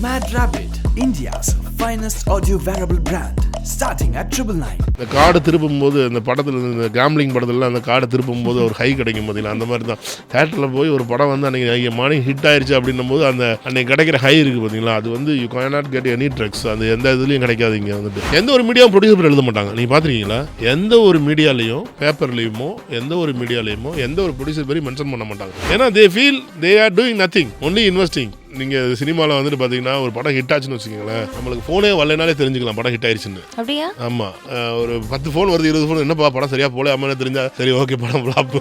Mad Rabbit, India's finest audio wearable brand, starting at 999. இந்த காடை திருப்பும்போது அந்த படத்தில் இந்த கேம்லிங் படத்தில் அந்த காடை திருப்பும்போது ஒரு ஹை கிடைக்கும் பார்த்தீங்கன்னா அந்த மாதிரி தான் தேட்டரில் போய் ஒரு படம் வந்து அன்றைக்கி மார்னிங் ஹிட் ஆயிடுச்சு அப்படின்னும் போது அந்த அன்றைக்கி கிடைக்கிற ஹை இருக்குது பார்த்தீங்களா, அது வந்து you can not get any drugs. அது எந்த இதுலையும் கிடைக்காது. இங்கே வந்துட்டு எந்த ஒரு மீடியாவும் ப்ரொடியூசர் எழுத மாட்டாங்க. நீங்கள் பார்த்துருக்கீங்களா? எந்த ஒரு மீடியாலையும் பேப்பர்லேயுமோ எந்த ஒரு மீடியாலையுமோ எந்த ஒரு ப்ரொடியூசர் பேரையும் மென்ஷன் பண்ண மாட்டாங்க. ஏன்னா they feel they are doing nothing, only investing. நீங்கள் சினிமாவில் வந்துட்டு பார்த்தீங்கன்னா ஒரு படம் ஹிட் ஆச்சுன்னு வச்சுக்கோங்களேன், நம்மளுக்கு ஃபோனே வரலனாலே தெரிஞ்சுக்கலாம் படம் ஹிட் ஆயிடுச்சுன்னு. அப்படியா? ஆமாம், ஒரு 10 ஃபோன் வருது 20 ஃபோன், என்னப்பா படம் சரியா போல அம்மா தெரிஞ்சா சரி ஓகே படம் ஃப்ளாப்.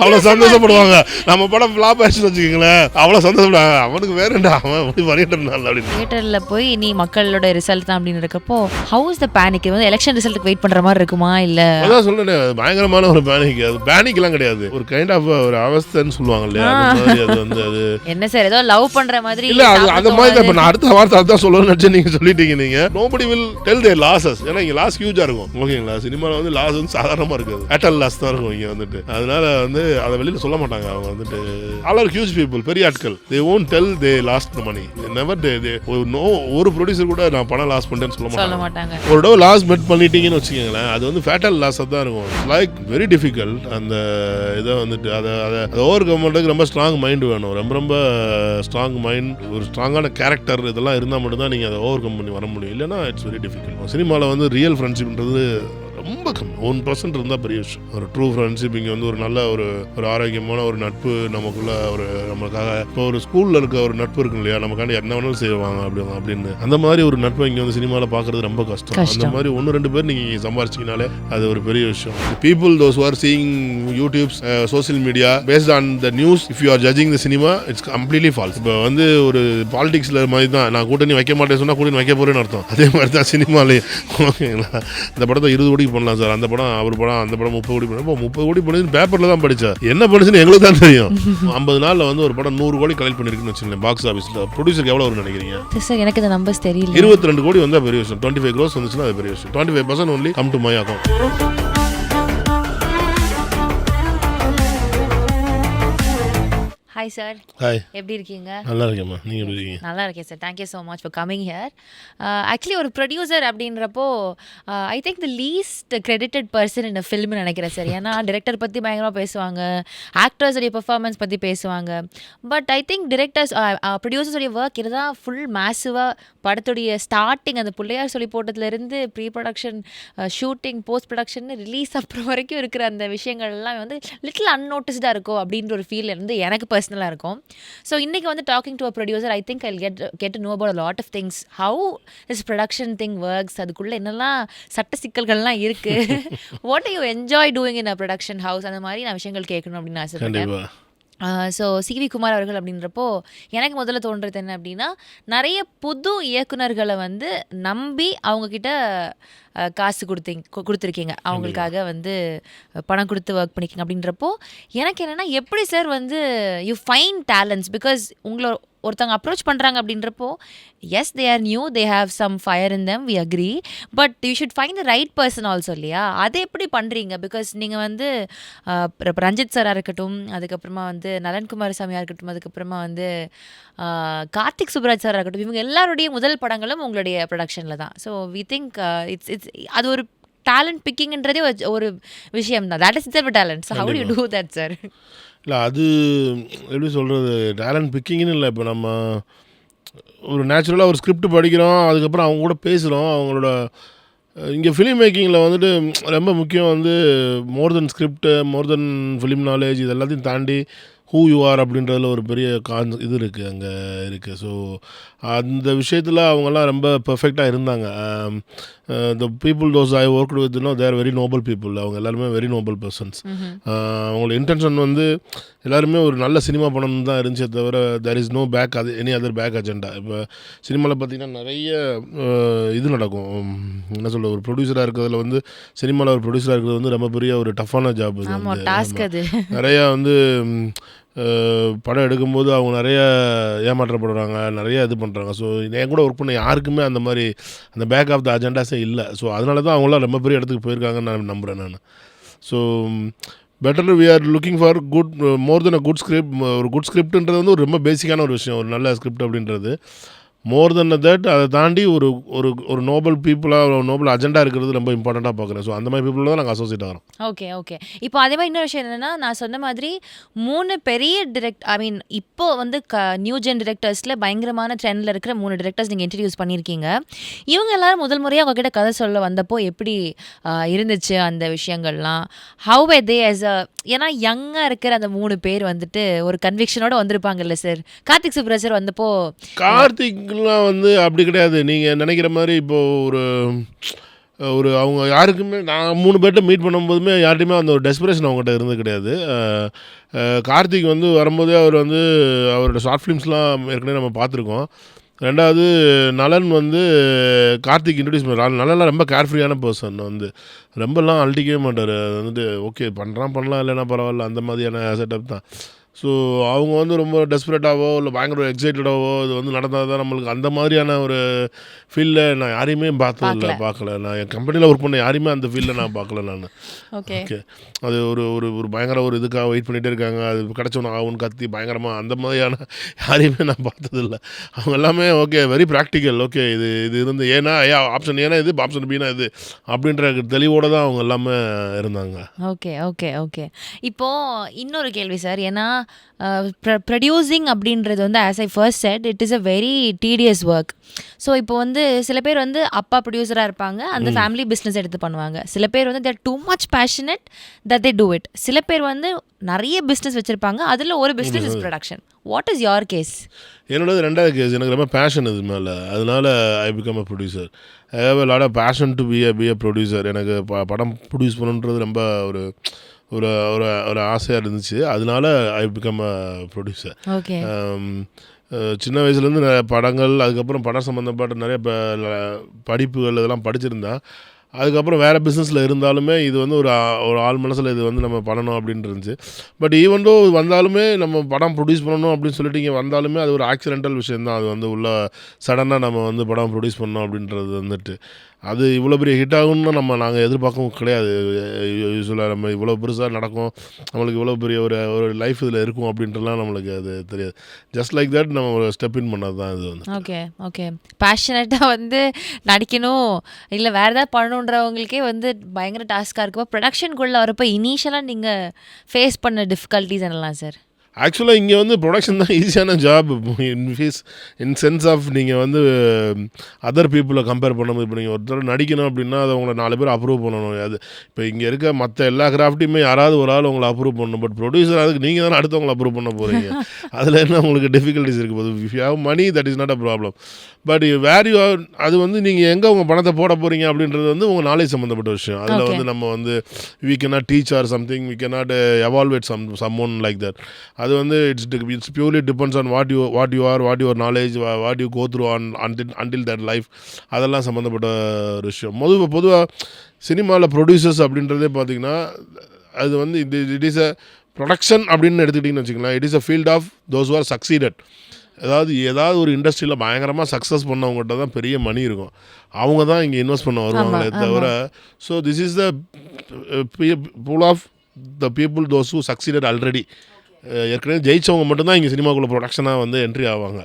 அவ்வளோ சந்தோஷப்படுவாங்க. நம்ம படம் ஃப்ளாப் ஆயிடுச்சுன்னு வச்சுக்கோங்களேன், அவ்வளோ சந்தோஷப்படுவாங்க. அவனுக்கு வேறண்டா அவன் அப்படி பண்ணிட்டு அப்படின்னு. தியேட்டரில் போய் நீ மக்களோட ரிசல்ட் தான் அப்படின்னு இருக்கப்போ ஹவு இஸ் த பேனிக்? வந்து எலெக்ஷன் ரிசல்ட்டுக்கு வெயிட் பண்ணுற மாதிரி இருக்குமா? இல்லை அதான் சொல்றேன், பயங்கரமான ஒரு பேனிக். அது பேனிக்லாம் கிடையாது, ஒரு கைண்ட் ஆஃப் ஒரு அவஸ்தைன்னு சொல்லுவாங்க இல்லையா, அது வந்து அது என்ன சார் ஏதோ லவ் பண்ற மாதிரி இல்ல. அது அந்த மாதிரி தான். நான் அடுத்த வார்த்தை அதான் சொல்லணும்னு நினைச்சு நீங்க சொல்லிட்டீங்க. நீங்க nobody will tell their losses. ஏன்னா இங்க லாஸ் ஹியூஜா இருக்கும். ஓகேங்களா? சினிமாவில் வந்து லாஸ் வந்து சாதாரணமா இருக்காது, ஏட்டல் லாஸ் தான் இருக்கும் இங்க வந்துட்டு. அதனால வந்து அதை வெளியில சொல்ல மாட்டாங்க. அவங்க வந்துட்டு all are huge people, பெரிய ஆட்கள். they won't tell they lost the money. never they ஒரு ப்ரொடியூசர் கூட நான் பணம் லாஸ் பண்ணிட்டேன்னு சொல்ல மாட்டாங்க. ஒரு தடவை லாஸ் பெட் பண்ணிட்டீங்கன்னு வச்சுக்கோங்களேன், அது வந்து ஃபேட்டல் லாஸாக தான் இருக்கும். Like very difficult. அந்த இதை வந்துட்டு அதை ஓவர் கம் பண்ணுறதுக்கு ரொம்ப ஸ்ட்ராங் மைண்ட் வேணும். ரொம்ப ஸ்ட்ராங் மைண்ட், ஒரு ஸ்ட்ராங்கான கேரக்டர், இதெல்லாம் இருந்தால் மட்டும்தான் நீங்கள் அதை ஓவர் கம் பண்ணி வர முடியும். இல்லைன்னா இட்ஸ் வெரி டிஃபிகல்ட். சினிமாவில் வந்து ரியல் ஃப்ரெண்ட்ஷிப்ன்றது ரொம்ப கம்மி. 1% இருந்தால் பெரிய விஷயம். ஒரு ட்ரூ ஃப்ரெண்ட்ஷிப் இங்கே வந்து ஒரு நல்ல ஒரு ஆரோக்கியமான ஒரு நட்பு நமக்குள்ள ஒரு நம்மளுக்காக இப்போ ஒரு ஸ்கூலில் இருக்க ஒரு நட்பு இருக்கும் இல்லையா, நமக்காண்டி என்ன வேணாலும் செய்வாங்க அப்படின்னு. அந்த மாதிரி ஒரு நட்பை இங்கே வந்து சினிமாவில் பார்க்கறது ரொம்ப கஷ்டம். அந்த மாதிரி 1-2 பேர் நீங்கள் சம்பாரிச்சிங்கனாலே அது ஒரு பெரிய விஷயம். People those are seeing YouTubes, social media based on the news, if you are judging the cinema, it's completely false. இப்போ வந்து ஒரு பாலிடிக்ஸில் மாதிரி தான், நான் கூட்டணி வைக்க மாட்டேன்னு சொன்னால் கூட்டணி வைக்க போறேன்னு அர்த்தம். அதே மாதிரி தான் சினிமாலே. ஓகேங்களா? இந்த படத்தை 20 கோடிக்கு பண்ணலாம் சார், அந்த படம் அவர் படம், அந்த படம் 30 கோடி பண்ண 30 கோடி பண்ணி பேப்பர்ல தான் படிச்சா, என்ன பண்ணுச்சுன்னு எங்களுக்கு தான் தெரியும். 50 நாள்ல வந்து ஒரு படம் 100 கோடி கலெக்ட் பண்ணிருக்குன்னு வச்சுக்கோங்க பாக்ஸ் ஆஃபீஸ்ல. ப்ரொடியூசருக்கு எவ்வளவு வரும்னு நினைக்கிறீங்க? சார் எனக்கு இந்த நம்பர்ஸ் தெரியல. 22 கோடி வந்தா பெரிய விஷயம். 25 crores வந்துச்சுன்னா அது பெரிய விஷயம். 25% only come to my account. Hi sir. Hi, எப்படி இருக்கீங்க? நல்லா இருக்கேம்மா, நீங்கள் எப்படி இருக்கீங்க? நல்லா இருக்கேன் sir. Thank you so much for coming here. Actually ஒரு ப்ரொடியூசர் அப்படின்றப்போ I think the least credited person இந்த ஃபில்ம்னு நினைக்கிறேன் சார். ஏன்னா டிரெக்டர் பற்றி பயங்கரமாக பேசுவாங்க, ஆக்டர்ஸுடைய பெர்ஃபார்மன்ஸ் பற்றி பேசுவாங்க. பட் ஐ திங்க் டிரெக்டர்ஸ் ப்ரொடியூசர்ஸுடைய ஒர்க் இதுதான் ஃபுல் மேசிவாக படத்துடைய ஸ்டார்டிங் அந்த பிள்ளையார் சொல்லி போட்டதுலேருந்து pre production, shooting, post production, release அப்புறம் வரைக்கும் இருக்கிற அந்த விஷயங்கள்லாம் வந்து லிட்டில் அன்நோட்டிஸ்டாக இருக்கும் அப்படின்ற ஒரு ஃபீல் இருந்து எனக்கு பர்சனலாக இருக்கும். ஸோ இன்றைக்கி வந்து talking to a producer I think I get to know about a lot of things, how this production thing works, அதுக்குள்ளே என்னெல்லாம் சட்ட சிக்கல்கள்லாம் இருக்குது, what you enjoy doing in a production house, அந்த மாதிரி நான் விஷயங்கள் கேட்கணும் அப்படின்னு ஆசைப்பட்டேன். ஸோ சிவி குமார் அவர்கள் அப்படின்றப்போ எனக்கு முதல்ல தோன்றது என்ன அப்படின்னா, நிறைய புது இயக்குனர்களை வந்து நம்பி அவங்கக்கிட்ட காசு கொடுத்துருக்கீங்க, அவங்களுக்காக வந்து பணம் கொடுத்து ஒர்க் பண்ணிக்கிங்க. அப்படின்றப்போ எனக்கு என்னென்னா, எப்படி சார் வந்து யூ ஃபைண்ட் டேலண்ட்ஸ்? பிகாஸ் உங்களை ஒருத்தவங்க அப்ரோச் பண்ணுறாங்க அப்படின்றப்போ yes they are new, they have some fire in them, we agree, but you should find the right person also இல்லையா? அதை எப்படி பண்ணுறீங்க? பிகாஸ் நீங்கள் வந்து ரஞ்சித் சாராக இருக்கட்டும், அதுக்கப்புறமா வந்து நலன்குமார் சாமியாக இருக்கட்டும், அதுக்கப்புறமா வந்து கார்த்திக் சுப்ராஜ் சாராக இருக்கட்டும், இவங்க எல்லாருடைய முதல் படங்களும் உங்களுடைய ப்ரொடக்ஷனில் தான். ஸோ வி திங்க் இட்ஸ் அது ஒரு டேலண்ட் பிக்கிங்ன்றதே ஒரு விஷயம் தான். That is it's talent. So how to you do that sir? இல்லை, அது எப்படி சொல்கிறது, டேலண்ட் பிக்கிங்னு இல்லை. இப்போ நம்ம ஒரு நேச்சுரலாக ஒரு ஸ்கிரிப்ட் படிக்கிறோம், அதுக்கப்புறம் அவங்க கூட பேசுகிறோம். அவங்களோட இங்கே ஃபிலிம் மேக்கிங்கில் வந்துட்டு ரொம்ப முக்கியம் வந்து மோர் தென் ஸ்கிரிப்ட், மோர் தென் ஃபிலிம் நாலேஜ், இது எல்லாத்தையும் தாண்டி ஹூ யூ ஆர் அப்படின்றதுல ஒரு பெரிய இது இருக்குது, அங்கே இருக்குது. ஸோ அந்த விஷயத்தில் அவங்கெல்லாம் ரொம்ப பர்ஃபெக்டாக இருந்தாங்க. The people those I work with they are very noble people. அவங்க எல்லாருமே வெரி நோபல் பர்சன்ஸ். அவங்களோட இன்டென்ஷன் வந்து எல்லாருமே ஒரு நல்ல சினிமா பண்ணணும் தான் இருந்துச்சே தவிர there is no back any other back agenda. இப்போ சினிமாவில் பார்த்திங்கன்னா நிறைய இது நடக்கும். என்ன சொல்ல, ஒரு ப்ரொடியூசராக இருக்கிறதுல வந்து சினிமாவில் ஒரு ப்ரொடியூசராக இருக்கிறது வந்து ரொம்ப பெரிய ஒரு டஃப்பான ஜாப். இது நிறையா வந்து படம் எடுக்கும்போது அவங்க நிறைய ஏமாற்றப்படுறாங்க, நிறைய இது பண்ணுறாங்க. ஸோ என் கூட ஒர்க் பண்ண யாருக்குமே அந்த மாதிரி அந்த பேக் ஆஃப் த அஜெண்டாஸே இல்லை. ஸோ அதனால தான் அவங்களாம் ரொம்ப பெரிய இடத்துக்கு போயிருக்காங்கன்னு நான் நம்புகிறேன் நான். So better we are looking for good more then a good script. ஒரு குட் ஸ்கிரிப்ட்ன்றது வந்து ஒரு ரொம்ப பேசிக்கான ஒரு விஷயம், ஒரு நல்ல ஸ்கிரிப்ட் அப்படின்றது. மோர் தென் தட் அதை தாண்டி ஒரு ஒரு ஒரு நோபல் பீப்புளாக ஒரு நோபல் அஜெண்டா இருக்கிறது ரொம்ப இம்பார்ட்டண்ட்டாக பார்க்குறேன். ஸோ அந்த மாதிரி பீப்புள் தான் நாங்கள் அசோசியேட் ஆகிறோம். Okay okay. இப்போ அதே மாதிரி இன்னொரு விஷயம் என்னென்னா, நான் சொன்ன மாதிரி 3 பெரிய ஐ மீன் இப்போ வந்து நியூ ஜென் டிரெக்டர்ஸில் பயங்கரமான ட்ரெண்டில் இருக்கிற 3 டிரெக்டர்ஸ் நீங்கள் இன்ட்ரடியூஸ் பண்ணியிருக்கீங்க. இவங்க எல்லாரும் முதல் முறையாக உங்ககிட்ட கதை சொல்ல வந்தப்போ எப்படி இருந்துச்சு அந்த விஷயங்கள்லாம்? Have way they as a, ஏன்னா யங்காக இருக்கிற அந்த 3 பேர் வந்துட்டு ஒரு கன்விக்ஷனோட வந்திருப்பாங்கல்ல சார். கார்த்திக் சுப்ராஜ் சார் வந்தப்போ கார்த்திக்லாம் வந்து அப்படி கிடையாது. நீங்கள் நினைக்கிற மாதிரி இப்போது ஒரு அவங்க யாருக்குமே நான் 3 பேர்கிட்ட மீட் பண்ணும்போதுமே யார்ட்டையுமே அந்த ஒரு டெஸ்பிரேஷன் அவங்ககிட்ட இருந்தது கிடையாது. கார்த்திக் வந்து வரும்போதே அவர் வந்து அவரோட ஷார்ட் ஃபிலிம்ஸ்லாம் ஏற்கனவே நம்ம பார்த்துருக்கோம். 2வது நலன் வந்து கார்த்திக் இன்ட்ரடியூஸ் பண்ணுறாரு. நலன்லாம் ரொம்ப கேர்ஃப்ரீயான பர்சன், வந்து ரொம்பலாம் அழட்டிக்கவே மாட்டார். அது வந்துட்டு ஓகே பண்ணலாம் இல்லைன்னா பரவாயில்ல, அந்த மாதிரியான செட்டப் தான். ஸோ அவங்க வந்து ரொம்ப டெஸ்பரேட்டாவோ இல்லை பயங்கர எக்ஸைட்டடாவோ இது வந்து நடந்தால் தான் நம்மளுக்கு அந்த மாதிரியான ஒரு ஃபீல்டில் நான் யாரையுமே பார்க்கல. நான் என் கம்பெனியில் ஒர்க் பண்ண யாரையுமே அந்த ஃபீல்டில் நான் பார்க்கல நான். ஓகே, அது ஒரு ஒரு ஒரு பயங்கர ஒரு இதுக்காக வெயிட் பண்ணிகிட்டே இருக்காங்க, அது கிடச்சோன்னு ஆகும்னு கத்தி பயங்கரமாக அந்த மாதிரியான யாரையுமே நான் பார்த்ததில்ல. அவங்க எல்லாமே ஓகே வெரி ப்ராக்டிக்கல். ஓகே இது இருந்து ஏன்னா ஆப்ஷன் ஏன்னா இது ஆப்ஷன் பீனா இது அப்படின்ற தெளிவோடு தான் அவங்க எல்லாமே இருந்தாங்க. Okay okay okay. இப்போது இன்னொரு கேள்வி சார். ஏன்னா ப்ரொடியூசிங் அப்படின்றது வந்து as I first set it is a very tedious work. So இப்போ வந்து சில பேர் வந்து அப்பா ப்ரொடியூசராக இருப்பாங்க, அந்த ஃபேமிலி பிஸ்னஸ் எடுத்து பண்ணுவாங்க. சில பேர் வந்து they're too much passionate that they do it. சில பேர் வந்து நிறைய பிஸ்னஸ் வச்சுருப்பாங்க, அதில் ஒரு business is production. What is your case? என்னோடது 2வது கேஸ். எனக்கு ரொம்ப பேஷன் இது மேலே, அதனால I become a producer. I have a lot of passion to be a producer. எனக்கு படம் ப்ரொடியூஸ் பண்ணுன்றது ரொம்ப ஒரு ஒரு ஒரு ஒரு ஆசையாக இருந்துச்சு. அதனால I become a producer. Okay. சின்ன வயசுலேருந்து நிறைய படங்கள், அதுக்கப்புறம் படம் சம்மந்தப்பட்ட நிறைய படிப்புகள் இதெல்லாம் படிச்சிருந்தேன். அதுக்கப்புறம் வேறு பிஸ்னஸில் இருந்தாலுமே இது வந்து ஒரு ஆள் மனசில் இது வந்து நம்ம பண்ணணும் அப்படின்னு இருந்துச்சு. பட் ஈவன் தோ வந்தாலுமே நம்ம படம் ப்ரொடியூஸ் பண்ணணும் அப்படின்னு சொல்லிட்டு இங்கே வந்தாலுமே அது ஒரு ஆக்சிடென்டல் விஷயந்தான். அது வந்து உள்ள சடனாக நம்ம வந்து படம் ப்ரொடியூஸ் பண்ணோம் அப்படின்றது வந்துட்டு அது இவ்வளோ பெரிய ஹிட் ஆகும்னு நாங்கள் எதிர்பார்க்கவும் கிடையாது. யூஸ்வலாக நம்ம இவ்வளோ பெருசாக நடக்கும், நம்மளுக்கு இவ்வளோ பெரிய ஒரு லைஃப் இதில் இருக்கும் அப்படின்றலாம் நம்மளுக்கு அது தெரியாது. ஜஸ்ட் லைக் தட் நம்ம ஒரு ஸ்டெப் இன் பண்ணது தான் இது வந்து. Okay okay. பேஷனட்டாக வந்து நடிக்கணும் இல்லை வேறு ஏதாவது பண்ணணுன்றவங்களுக்கே வந்து பயங்கர டாஸ்க்காக இருக்கும். ப்ரொடக்ஷனுக்குள்ளே வரப்போ இனிஷியலாக நீங்கள் ஃபேஸ் பண்ண டிஃபிகல்ட்டிஸ் என்னலாம் சார்? ஆக்சுவலாக இங்கே வந்து ப்ரொடக்ஷன் தான் ஈஸியான ஜாப். இன் சென்ஸ் ஆஃப் நீங்கள் வந்து அதர் பீப்புளை கம்பேர் பண்ணும்போது இப்போ நீங்கள் ஒருத்தர் நடிக்கணும் அப்படின்னா அதை உங்களை 4 பேர் அப்ரூவ் பண்ணணும். அது இப்போ இங்கே இருக்க மற்ற எல்லா கிராஃப்ட்டையுமே யாராவது ஒரு ஆள் உங்களை அப்ரூவ் பண்ணணும். பட் ப்ரொடியூசர் அதுக்கு நீங்கள் தானே அடுத்தவங்களை அப்ரூவ் பண்ண போகிறீங்க. அதில் என்ன உங்களுக்கு டிஃபிகல்ட்டிஸ் இருக்குது போது. If you have money that is not a problem. But where you are அது வந்து நீங்கள் எங்கே உங்கள் பணத்தை போட போகிறீங்க அப்படின்றது வந்து உங்கள் நாலேஜ் சம்மந்தப்பட்ட விஷயம். அதில் வந்து நம்ம வந்து we cannot teach or something, we cannot evaluate someone like that. அது வந்து it's purely depends on what you are, what your knowledge, what you go through until that life. அதெல்லாம் சம்மந்தப்பட்ட ஒரு விஷயம். பொதுவாக சினிமாவில் ப்ரொடியூசர்ஸ் அப்படின்றதே பார்த்திங்கன்னா அது வந்து இட் இஸ் அ ப்ரொடக்ஷன் அப்படின்னு எடுத்துக்கிட்டிங்கன்னு வச்சுக்கலாம். It is a field of those who are succeeded. ஏதாவது ஒரு இண்டஸ்ட்ரியில் பயங்கரமாக சக்ஸஸ் பண்ணவங்ககிட்ட தான் பெரிய மணி இருக்கும். அவங்க தான் இங்கே இன்வெஸ்ட் பண்ண வருவாங்களே தவிர. So this is the pool of the people those who succeeded already. ஏற்கனவே ஜெயிச்சவங்க மட்டும்தான் இங்கே சினிமாக்குள்ளே ப்ரொடக்ஷனாக வந்து என்ட்ரி ஆவாங்க.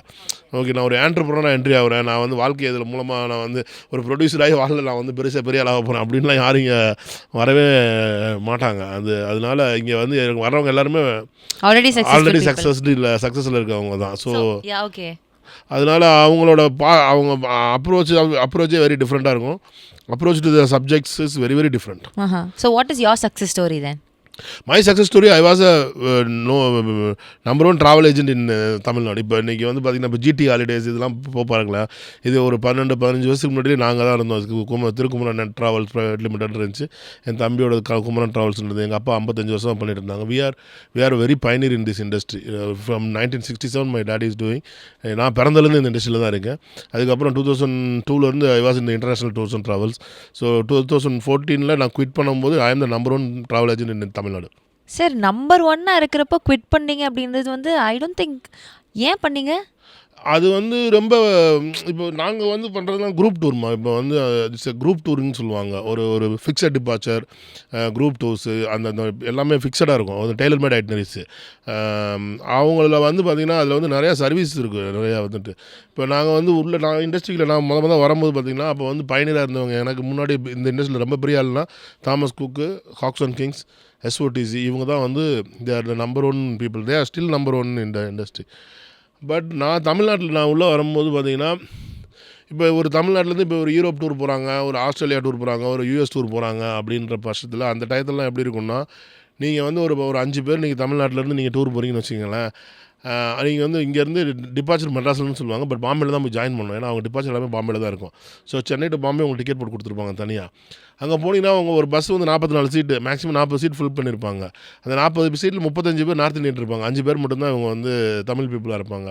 ஓகே, நான் ஒரு ஆண்டர்ப்ரனராக என்ட்ரி ஆகிறேன், நான் வந்து வாழ்க்கை இதில் மூலமாக நான் வந்து ஒரு ப்ரொடியூசராகி நான் வந்து பெரிய ஆளாக போகிறேன் அப்படின்லாம் யாரும் இங்கே வரவே மாட்டாங்க. அதனால இங்கே வந்து வரவங்க எல்லாருமே ஆல்ரெடி சக்ஸஸில் இருக்கவங்க தான். ஸோ அதனால அவங்களோட அவங்க அப்ரோச்சே வெரி டிஃப்ரெண்ட்டாக இருக்கும். Approach to the subjects is very very different. So what is your success story then? My success story, I was a number 1 travel agent in Tamil Nadu. இப்போ இன்றைக்கி வந்து பார்த்திங்கன்னா இப்போ GT ஹாலிடேஸ் இதெல்லாம் பாருங்களேன். இது ஒரு 12-15 வருஷத்துக்கு முன்னாடி நாங்கள் தான் இருந்தோம். Thirukumaran net travels private limited இருந்துச்சு. என் தம்பியோட குமரன் ட்ராவல்ஸ் இருந்தது. எங்கள் அப்பா 55 வருஷம் பண்ணிட்டு இருந்தாங்க. we are very pioneer in this industry. From 1967 my dad is doing. நான் பிறந்தலேருந்து இந்த இண்டஸ்ட்ரியில் தான் இருக்கேன். அதுக்கப்புறம் 2002 I was in the international tours and travels. So 2014 நான் குவிட் பண்ணும்போது I am the number 1 travel agent in Tamil Nadu. Sir number 1 இருக்கிறப்போ quit பண்ணீங்க அப்படின்றது வந்து ஐ டோன்ட் திங்க். ஏன் பண்ணீங்க? அது வந்து ரொம்ப இப்போ நாங்கள் வந்து பண்ணுறதுலாம் குரூப் டூர்மா. இப்போ வந்து இட்ஸ் குரூப் டூருன்னு சொல்லுவாங்க. ஒரு ஒரு ஃபிக்ஸட் டிபார்ச்சர், குரூப் டூர்ஸு அந்த அந்த எல்லாமே ஃபிக்ஸடாக இருக்கும். அது டெய்லர் மேட் ஐட்னரிஸு. அவங்கள வந்து பார்த்திங்கன்னா அதில் வந்து நிறையா சர்வீஸ் இருக்குது நிறையா வந்துட்டு. இப்போ நாங்கள் வந்து நான் இண்டஸ்ட்ரியில் நான் மொதல் வரும்போது பார்த்திங்கன்னா அப்போ வந்து பயணியராக இருந்தவங்க எனக்கு முன்னாடி இந்த இண்டஸ்ட்ரியில் ரொம்ப பெரிய ஆளுனா Thomas Cook, Hawks and Kings, SOTC, இவங்க தான் வந்து they are the number 1 people. They are still number 1 இந்த இண்டஸ்ட்ரி. பட் நான் தமிழ்நாட்டில் நான் உள்ளே வரும்போது பார்த்திங்கன்னா இப்போ ஒரு தமிழ்நாட்டிலேருந்து இப்போ ஒரு யூரோப் டூர் போகிறாங்க, ஒரு ஆஸ்திரேலியா டூர் போகிறாங்க, ஒரு யூஎஸ் டூர் போகிறாங்க அப்படின்ற பட்சத்தில் அந்த டயத்துலலாம் எப்படி இருக்குன்னா, நீங்கள் வந்து ஒரு 5 பேர் நீங்கள் தமிழ்நாட்டிலேருந்து நீங்கள் டூர் போகிறீங்கன்னு வச்சுக்கோங்களேன். நீங்கள் வந்து இங்கேருந்து டிபார்ச்சர் மெட்ராஸ்லன்னு சொல்லுவாங்க. பட் பாம்பேல தான் போய் ஜாயின் பண்ணணும். ஏன்னா அவங்க டிபார்ச்சர் எல்லாமே பாம்பேல தான் இருக்கும். ஸோ சென்னை டு பாம்பே உங்களுக்கு டிக்கெட் போட்டு கொடுத்துருப்பாங்க தனியாக. அங்கே போனீங்கன்னா அவங்க ஒரு பஸ் வந்து 44 சீட்டு, மேக்ஸிமம் 40 சீட் ஃபில் பண்ணியிருப்பாங்க. அந்த 40 சீட்டில் 35 பேர் நார்த் இந்தியன் இருப்பாங்க. 5 பேர் மட்டும்தான் இவங்க வந்து தமிழ் பீப்புளாக இருப்பாங்க.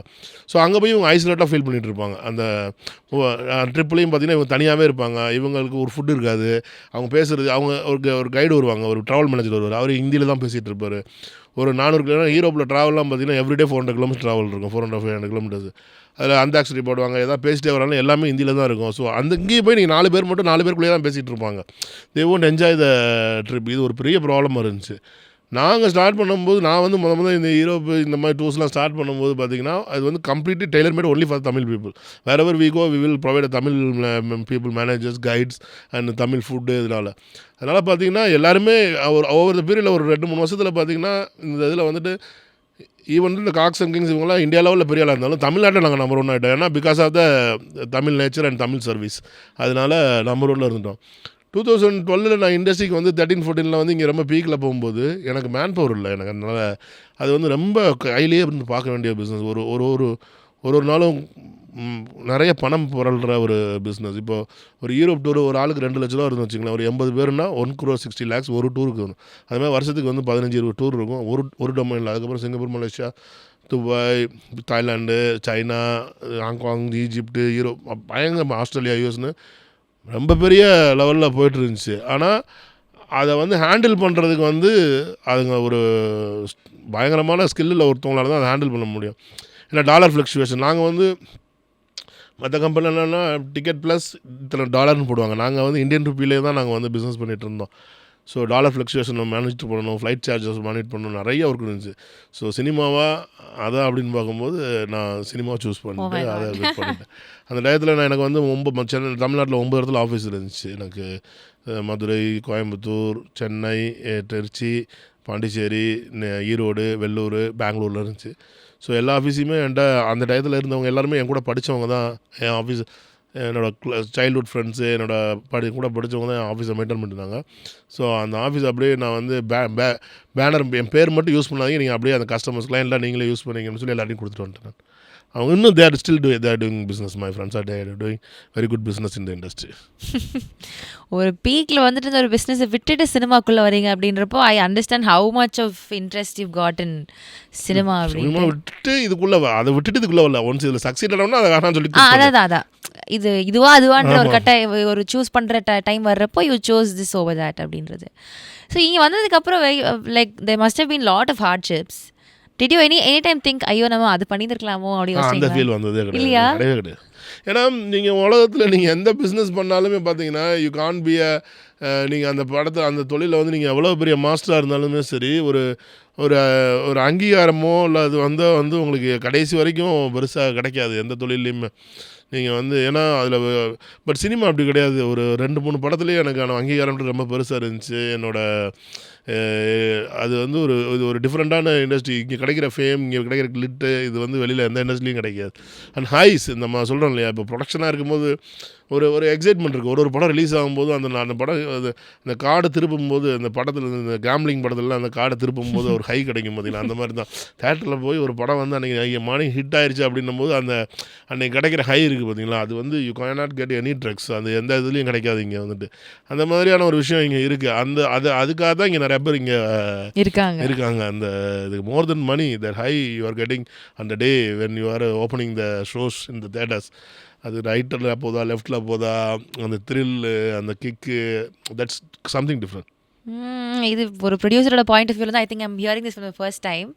ஸோ அங்கே போய் இவங்க ஐசோலேட்டாக ஃபீல் பண்ணிகிட்டு இருப்பாங்க. அந்த ட்ரிப்லேயும் பார்த்திங்கன்னா இவங்க தனியாகவே இருப்பாங்க. இவங்களுக்கு ஒரு ஃபுட் இருக்காது. அவங்க பேசுகிறது அவங்க ஒரு கைடு வருவாங்க, ஒரு ட்ராவல் மேனேஜர் வருவார். அவர் ஹிந்தியில் தான் பேசிகிட்டு இருப்பார். ஒரு 400 கிலோமீட்டர் யூரோப்பில் ட்ராவல்லாம் பார்த்திங்கன்னா எவ்ரிடே 400 கிலோமீட்டர் ட்ராவல் இருக்கும். 400-500 கிலோமீட்டர்ஸ். அதில் அந்தாக்ஷரி போடுவாங்க, எதாவது பேசிட்டே வராலும் எல்லாமே ஹிந்தியில் தான் இருக்கும். ஸோ அந்த இங்கேயும் போய் நீங்கள் 4 பேர் மட்டும் 4 பேருக்குள்ளேயே தான் பேசிகிட்டு இருப்பாங்க. They won't enjoy the trip. இது ஒரு பெரிய ப்ராப்ளமாக இருந்துச்சு. நாங்கள் ஸ்டார்ட் பண்ணும்போது நான் வந்து இந்த யூரோப்பு இந்த மாதிரி டூர்ஸ்லாம் ஸ்டார்ட் பண்ணும்போது பார்த்திங்கன்னா அது வந்து completely tailor made only for Tamil people. Wherever we go we will provide Tamil people managers, guides and Tamil food. அதனால் பார்த்திங்கன்னா எல்லாருமே ஒவ்வொரு பீரியடில் ஒரு 2-3 வருஷத்தில் பார்த்திங்கன்னா இந்த இதில் வந்துட்டு ஈவன் இந்த காக்ஸ் அண்ட் கிங்ஸ் இவங்களாம் இந்தியா லெவலில் பெரிய ஆளாக இருந்தாலும் தமிழ்நாட்டில் நாங்கள் நம்பர் 1 ஆகிட்டோம். ஏன்னா because of the Tamil nature and Tamil service. அதனால் நம்பர் 1 இருந்துட்டோம். 2012 நான் இண்டஸ்ட்ரிக்கு வந்து 13-14 வந்து இங்கே ரொம்ப பீக்கில் போகும்போது எனக்கு மேன் பவர் இல்லை. எனக்கு அதனால் அது வந்து ரொம்ப கையிலேயே இருந்து பார்க்க வேண்டிய பிஸ்னஸ். ஒரு நாளும் நிறைய பணம் புரள்கிற ஒரு பிஸ்னஸ். இப்போது ஒரு யூரோப் டூர் ஒரு ஆளுக்கு 2 லட்ச ரூபா இருக்குன்னு வச்சுக்கலாம். ஒரு 80 பேருனா 1 crore 60 lakhs ஒரு டூருக்கு வரும். அதுமாதிரி வருஷத்துக்கு வந்து 15-20 டூர் இருக்கும் ஒரு டொமைனில். அதுக்கப்புறம் Singapore, Malaysia, Dubai, Thailand, China, Hong Kong, Egypt, Europe, பயங்கர ஆஸ்திரேலியா, யூஎஸ்னு ரொம்ப பெரிய லெவலில் போய்ட்டு இருந்துச்சு. ஆனால் அதை வந்து ஹேண்டில் பண்ணுறதுக்கு வந்து அதுங்க ஒரு பயங்கரமான ஸ்கில்லில் ஒருத்தவங்களால தான் அதை ஹேண்டில் பண்ண முடியும். ஏன்னா டாலர் ஃப்ளக்சுவேஷன் நாங்கள் வந்து மற்ற கம்பெனியில் என்னென்னா டிக்கெட் ப்ளஸ் இத்தனை டாலர்னு போடுவாங்க. நாங்கள் வந்து இந்தியன் ருப்பிலே தான் நாங்கள் வந்து பிஸ்னஸ் பண்ணிகிட்டு இருந்தோம். ஸோ டாலர் ஃப்ளக்சுவேஷன் மேனேஜ் பண்ணணும், ஃப்ளைட் சார்ஜஸ் மேனேஜ் பண்ணணும், நிறைய ஒர்க் இருந்துச்சு. ஸோ சினிமாவா அதான் அப்படின்னு பார்க்கும்போது நான் சினிமாவை சூஸ் பண்ணிட்டு அதை வெயிட் பண்ணிட்டேன். அந்த டயத்தில் எனக்கு வந்து சென்னை தமிழ்நாட்டில் 9 இடத்துல ஆஃபீஸ் இருந்துச்சு. எனக்கு மதுரை, கோயம்புத்தூர், சென்னை, திருச்சி, பாண்டிச்சேரி, ஈரோடு, வெள்ளூர், பெங்களூரில் இருந்துச்சு. ஸோ எல்லா ஆஃபீஸையுமே என்கிட்ட அந்த டயத்தில் இருந்தவங்க எல்லாருமே என் கூட படித்தவங்க தான். என் ஆஃபீஸ் என்னோடய சைல்ட்ஹுட் ஃப்ரெண்ட்ஸு, கூட படித்தவங்க தான் என் ஆஃபீஸை மெயின்டைன் பண்ணியிருந்தாங்க. ஸோ அந்த ஆஃபீஸ் அப்படியே நான் வந்து பேனர் என் பேர் மட்டும் யூஸ் பண்ணாதீங்க, நீங்கள் அப்படியே அந்த கஸ்டமர்ஸ் கிளைண்ட்லாம் நீங்களே யூஸ் பண்ணிங்கன்னு சொல்லி எல்லாத்தையும் கொடுத்துட்டு வந்துட்டேன். அவங்க இன்னும் they are doing business. My friends are doing very good business in the industry. ஒரு பீக்கில் வந்துட்டு இந்த ஒரு பிஸ்னஸை விட்டுட்டு சினிமாக்குள்ளே வரீங்க அப்படின்றப்போ I understand how much of interest you got in cinema cinema விட்டு இதுக்குள்ளே அதை விட்டுட்டு இதுக்குள்ளே வரல. ஒன்ஸ் இதில் சக்சீட் ஆனோம்னா அதை வேணாம்னு சொல்லி அதான் அதுவான்ற ஒரு ஒரு சூஸ் பண்ணுற டைம் வர்றப்போ you sous this over that அப்படின்றது. ஸோ இங்கே வந்ததுக்கப்புறம் like there must have been lot of hardships. Did you any time think ஐயோ நம்ம அது பண்ணியிருக்கலாமோ அப்படி அந்த ஃபீல் வந்ததே கிடையாது. ஏன்னா நீங்கள் உலகத்தில் நீங்கள் எந்த பிஸ்னஸ் பண்ணாலுமே பார்த்தீங்கன்னா யூ கான் பி நீங்கள் அந்த படத்தில் அந்த தொழிலில் வந்து நீங்கள் எவ்வளோ பெரிய மாஸ்டராக இருந்தாலுமே சரி ஒரு ஒரு அங்கீகாரமோ இல்லை அது வந்து உங்களுக்கு கடைசி வரைக்கும் பெருசாக கிடைக்காது எந்த தொழிலையுமே. நீங்கள் வந்து ஏன்னா அதில் பட் சினிமா அப்படி கிடையாது. ஒரு 2-3 படத்துலேயே எனக்கான அங்கீகாரம்ன்றது ரொம்ப பெருசாக இருந்துச்சு. அது வந்து ஒரு டிஃப்ரெண்ட்டான இண்டஸ்ட்ரி. இங்கே கிடைக்கிற ஃபேம், இங்கே கிடைக்கிற கிளிட்டு இது வந்து வெளியில் எந்த இண்டஸ்ட்ரிலையும் கிடைக்காது. அண்ட் ஹைஸ் நம்ம சொல்கிறோம் இல்லையா, இப்போ ப்ரொடக்ஷனாக இருக்கும்போது ஒரு எக்ஸைட்மெண்ட் இருக்குது. ஒரு படம் ரிலீஸ் ஆகும்போது அந்த படம் அந்த கார்டை திருப்பும்போது அந்த படத்தில் இந்த கேம்லிங் படத்துலலாம் அந்த கார்டை திருப்பும்போது ஒரு ஹை கிடைக்கும் பார்த்தீங்கன்னா அந்த மாதிரி தான் தேட்டரில் போய் ஒரு படம் வந்து அன்றைக்கி மார்னிங் ஹிட் ஆயிடுச்சு அப்படின்னும் போது அன்றைக்கி கிடைக்கிற ஹை இருக்குது பார்த்தீங்களா, அது வந்து you can not get any drugs. அது எந்த இதுலேயும் கிடைக்காது இங்கே வந்துட்டு. அந்த மாதிரியான ஒரு விஷயம் இங்கே இருக்குது. அதுக்காக தான் இங்கே நிறைய பேர் இங்கே இருக்காங்க. அந்த இதுக்கு more than money that high you are getting அந்த day when you are opening the shows in the theatres. அது ரைட்டில் போதா லெஃப்டில் போதா அந்த த்ரில்லு அந்த கிக்கு தட்ஸ் சம்திங் டிஃப்ரெண்ட். இது ஒரு ப்ரொடியூசரோட பாயிண்ட் ஆஃப் வியூவில் தான் I think I'm hearing this for the first time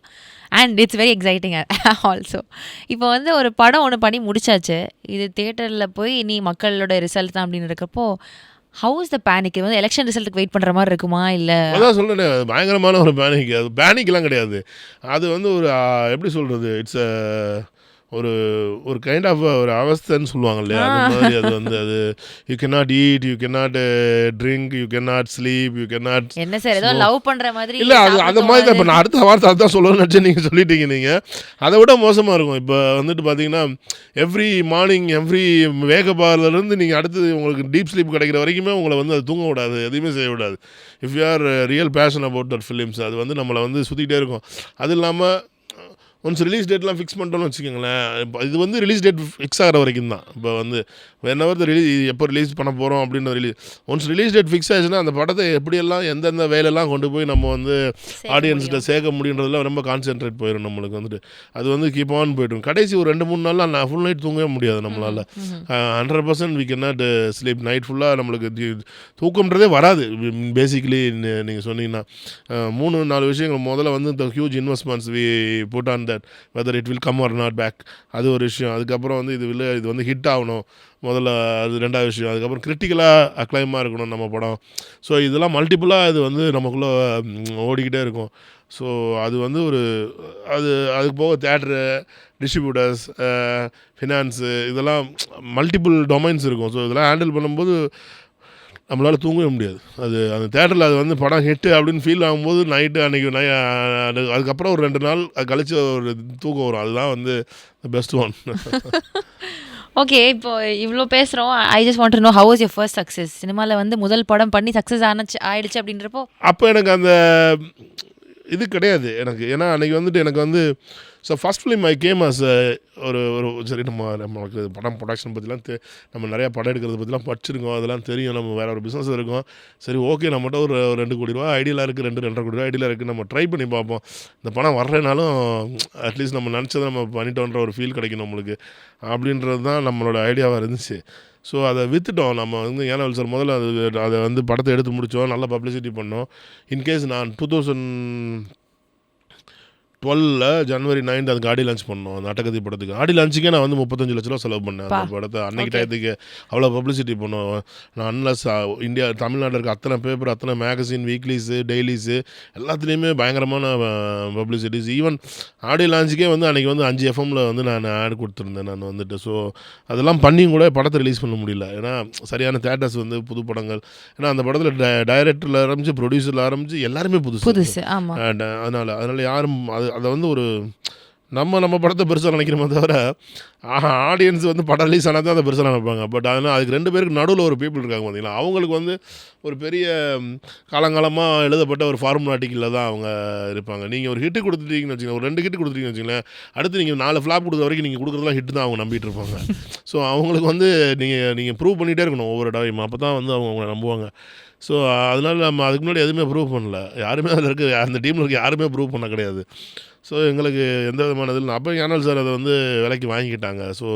and it's very exciting also. இப்போ வந்து ஒரு படம் ஒன்று பண்ணி முடிச்சாச்சு, இது தியேட்டரில் போய் இனி மக்களோட ரிசல்ட் தான் அப்படின்னு இருக்கப்போ ஹவு இஸ் த பேனிக்? இது வந்து எலெக்ஷன் ரிசல்ட்டுக்கு வெயிட் பண்ணுற மாதிரி இருக்குமா இல்லை? அதான் சொல்கிறேன், பயங்கரமான ஒரு பேனிக். அது பேனிக்லாம் கிடையாது, அது வந்து ஒரு எப்படி சொல்கிறது, இட்ஸ் ஒரு ஒரு கைண்ட் ஆஃப் ஒரு அவஸ்தைன்னு சொல்லுவாங்க இல்லையா, அந்த மாதிரி. அது வந்து அது you cannot eat, you cannot drink, you cannot sleep, you cannot. என்ன சார் ஏதோ லவ் பண்ணுற மாதிரி? இல்லை, அது அந்த மாதிரி தான். இப்போ நான் அடுத்த வார்த்தை அதுதான் சொல்லணும்னு நினச்சி நீங்கள் சொல்லிட்டீங்க. நீங்கள் அதை விட மோசமாக இருக்கும். இப்போ வந்துட்டு பார்த்தீங்கன்னா எவ்ரி மார்னிங் எவ்ரி வேகப்பாலேருந்து நீங்கள் அடுத்தது உங்களுக்கு டீப் ஸ்லீப் கிடைக்கிற வரைக்குமே உங்களை வந்து அது தூங்க விடாது, எதுவுமே செய்ய விடாது. If you are real fashion about that films, அது வந்து நம்மளை வந்து சுற்றிக்கிட்டே இருக்கும். அது இல்லாமல் ஒன்ஸ் ரிலீஸ் டேட்லாம் ஃபிக்ஸ் பண்ணிட்டோம்னு வச்சுக்கோங்களேன், இப்போ இது வந்து ரிலீஸ் டேட் ஃபிக்ஸ் ஆகிற வரைக்கும் தான். இப்போ வந்து வென்னவர் ரிலீஸ் எப்போ ரிலீஸ் பண்ண போகிறோம் அப்படின்ற ஒன்ஸ் ரிலீஸ் டேட் ஃபிக்ஸ் ஆச்சுன்னா அந்த படத்தை எப்படியெல்லாம் எந்தெந்த வேலையெல்லாம் கொண்டு போய் நம்ம வந்து ஆடியன்ஸ்கிட்ட சேர்க்க முடியுன்றதுல ரொம்ப கான்சென்ட்ரேட் போயிடும் நம்மளுக்கு வந்துட்டு. அது வந்து கீப் ஆன் போய்டும். கடைசி ஒரு 2-3 நாள்லாம் நான் ஃபுல் நைட் தூங்கவே முடியாது நம்மளால். 100% we can not sleep. Night ஃபுல்லாக நம்மளுக்கு தூக்கம்ன்றதே வராது பேசிக்கலி. நீங்கள் சொன்னீங்கன்னா 3-4 விஷயங்கள். முதல்ல வந்து இந்த huge investments we put on that, whether it will come or not back, அது ஒரு விஷயம். அதுக்கப்புறம் வந்து இது வந்து ஹிட் ஆகணும் முதல்ல, அது 2வது விஷயம். அதுக்கப்புறம் கிரிட்டிக்கலாக அக்ளைமாக இருக்கணும் நம்ம படம். ஸோ இதெல்லாம் மல்டிப்புளாக இது வந்து நமக்குள்ளே ஓடிக்கிட்டே இருக்கும். ஸோ அது வந்து ஒரு அதுக்கு போக தேட்ரு, டிஸ்ட்ரிபியூட்டர்ஸ், ஃபினான்ஸு, இதெல்லாம் மல்டிப்புள் டொமைன்ஸ் இருக்கும். ஸோ இதெல்லாம் ஹேண்டில் பண்ணும்போது நம்மளால் தூங்கவே முடியாது. அந்த தேட்டரில் அது வந்து படம் ஹிட்டு அப்படின்னு ஃபீல் ஆகும்போது நைட்டு அன்றைக்கி அதுக்கப்புறம் ஒரு 2 நாள் கழிச்சு ஒரு தூக்கம் வரும். அதுதான் வந்து பெஸ்ட் ஒன். ஓகே, இப்போ இவ்வளோ பேசுகிறோம். I just want to know how is your first success? சினிமாவில் வந்து முதல் படம் பண்ணி சக்ஸஸ் ஆயிடுச்சு அப்படின்றப்போ அப்போ எனக்கு அந்த இது கிடையாது எனக்கு. ஏன்னா அன்றைக்கி வந்துட்டு எனக்கு வந்து so first film I came as ஒரு சரி நம்மளுக்கு படம் ப்ரொடக்ஷன் பற்றிலாம் நம்ம நிறையா படம் எடுக்கிறத பற்றிலாம் படிச்சிருக்கோம், அதெல்லாம் தெரியும். நம்ம வேறு ஒரு பிஸ்னஸ் இருக்கும். சரி ஓகே, நம்மகிட்ட ஒரு 2 கோடி ரூபா ஐடியாவில் இருக்குது, 2-2.5 கோடி ரூபா ஐடியாவில் இருக்குது. நம்ம ட்ரை பண்ணி பார்ப்போம். இந்த படம் வர்றதுனாலும் அட்லீஸ்ட் நம்ம நினச்சதை நம்ம பண்ணிட்டோன்ற ஒரு ஃபீல் கிடைக்கும் நம்மளுக்கு, அப்படின்றது தான் நம்மளோட ஐடியாவாக இருந்துச்சு. ஸோ அதை விற்றுட்டோம் நம்ம வந்து. ஏன்னா சார் முதல்ல அதை வந்து படத்தை எடுத்து முடித்தோம், நல்ல பப்ளிசிட்டி பண்ணோம். இன்கேஸ் நான் 2012 ஜனவரி 9 அதுக்கு ஆடி லான்ச் பண்ணோம். அந்த அட்டகத்தி படத்துக்கு ஆடி லான்ச்சுக்கே நான் வந்து 35 லட்ச ரூபா செலவு பண்ணேன் அந்த படத்தை. அன்றைக்கி டயத்துக்கு அவ்வளோ பப்ளிசிட்டி பண்ணோம். நான் அன்லஸ் இந்தியா தமிழ்நாட்டில் இருக்க அத்தனை பேப்பர், அத்தனை மேகசின், வீக்லிஸு, டெய்லிஸு எல்லாத்துலேயுமே பயங்கரமான பப்ளிசிட்டிஸ். ஈவன் ஆடி லான்ச்சுக்கே வந்து அன்றைக்கி வந்து 5 எஃப்எம்மில் வந்து நான் ஆட் கொடுத்துருந்தேன் நான் வந்துட்டு. ஸோ அதெல்லாம் பண்ணியும் கூட படத்தை ரிலீஸ் பண்ண முடியல. ஏன்னா சரியான தேட்டர்ஸ் வந்து புது படங்கள். ஏன்னா அந்த படத்தில் டைரக்டரில் ஆரம்பித்து ப்ரொடியூசரில் ஆரம்பித்து எல்லாருமே புதுசு. அதனால் யாரும் அதை வந்து ஒரு நம்ம படத்தை பெருசாக நினைக்கிறோமே தவிர ஆடியன்ஸ் வந்து படம் ரிலீஸ் ஆனால் தான் அதை பெருசாக நினைப்பாங்க. பட் அதனால் அதுக்கு 2 பேருக்கு நடுவில் ஒரு பீப்புள் இருக்காங்க பார்த்தீங்களா, அவங்களுக்கு வந்து ஒரு பெரிய காலங்காலமாக எழுதப்பட்ட ஒரு ஃபார்முலாட்டிக்கில் தான் அவங்க இருப்பாங்க. நீங்கள் ஒரு ஹிட்டு கொடுத்துட்டீங்கன்னு வச்சுக்கோங்க, ஒரு 2 ஹிட்டு கொடுத்துட்டீங்கன்னு வச்சுங்களேன், அடுத்து நீங்கள் 4 ஃப்ளாப் கொடுத்த வரைக்கும் நீங்கள் கொடுக்குறதுலாம் ஹிட்டு தான் அவங்க நம்பிட்டு இருப்பாங்க. ஸோ அவங்களுக்கு வந்து நீங்கள் ப்ரூவ் பண்ணிகிட்டே இருக்கணும் ஒவ்வொரு டைம், அப்போ தான் வந்து அவங்க நம்புவாங்க. ஸோ அதனால் நம்ம அதுக்கு முன்னாடி எதுவுமே ப்ரூவ் பண்ணல. யாருமே அதில் இருக்க அந்த டீமில் இருக்க யாருமே ப்ரூவ் பண்ண கிடையாது. ஸோ எங்களுக்கு எந்த விதமான இதில் அப்போ யானால் சார் அதை வந்து விலைக்கு வாங்கிக்கிட்டாங்க. ஸோ